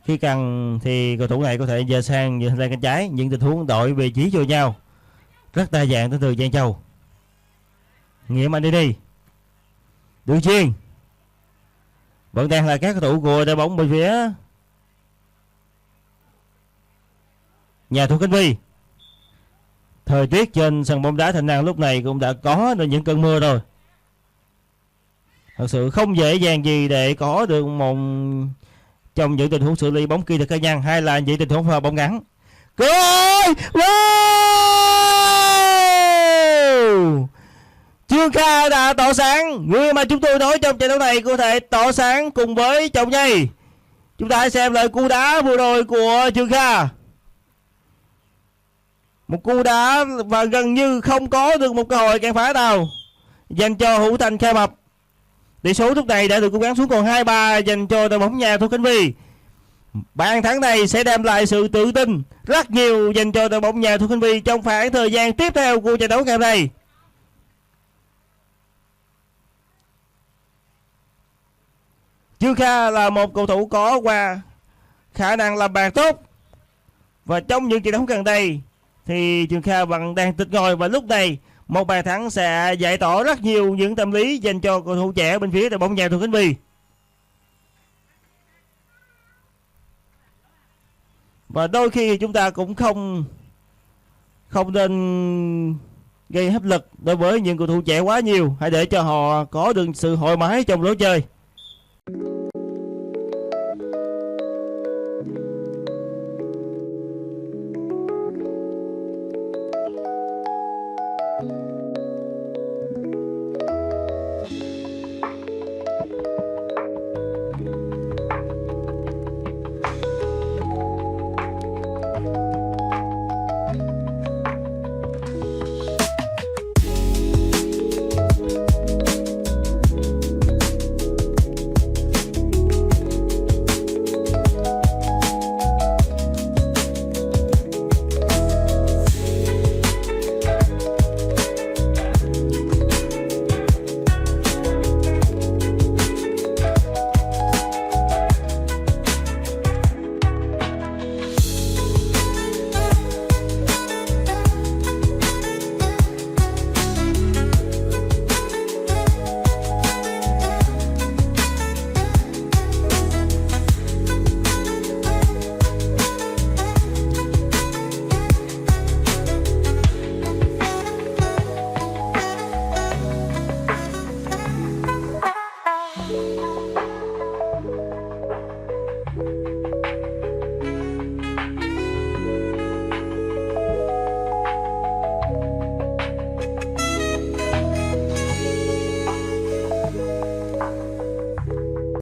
Khi cần thì cầu thủ này có thể dời sang cánh trái. Những tình huống đổi vị trí cho nhau rất đa dạng tới từ Giang Châu. Nghĩa Mạnh đi đường chuyền vẫn đang là các cầu thủ của đội bóng bên phía nhà thủ Khánh Vy. Thời tiết trên sân bóng đá Thạnh An lúc này cũng đã có được những cơn mưa rồi. Thật sự không dễ dàng gì để có được một trong những tình huống xử lý bóng kỹ thuật cá nhân hay là những tình huống pha bóng ngắn. Goal! Wow! Trương Kha đã tỏ sáng, người mà chúng tôi nói trong trận đấu này có thể tỏ sáng cùng với Trọng Nhây. Chúng ta hãy xem lại cú đá vừa rồi của Trương Kha. Một cú đá và gần như không có được một cơ hội cản phá nào dành cho Hữu Thành Khai Mập. Tỷ số lúc này đã được cố gắng xuống còn 2-3 dành cho đội bóng nhà thủ Khánh Vy. Bàn thắng này sẽ đem lại sự tự tin rất nhiều dành cho đội bóng nhà thủ Khánh Vy trong khoảng thời gian tiếp theo của trận đấu ngày hôm nay. Trương Kha là một cầu thủ có qua khả năng làm bàn tốt, và trong những trận đấu gần đây thì Trương Kha vẫn đang tịch ngồi, và lúc này một bàn thắng sẽ giải tỏa rất nhiều những tâm lý dành cho cầu thủ trẻ bên phía đội bóng nhà thủ Khánh Vy. Và đôi khi chúng ta cũng không nên gây áp lực đối với những cầu thủ trẻ quá nhiều. Hãy để cho họ có được sự thoải mái trong lối chơi.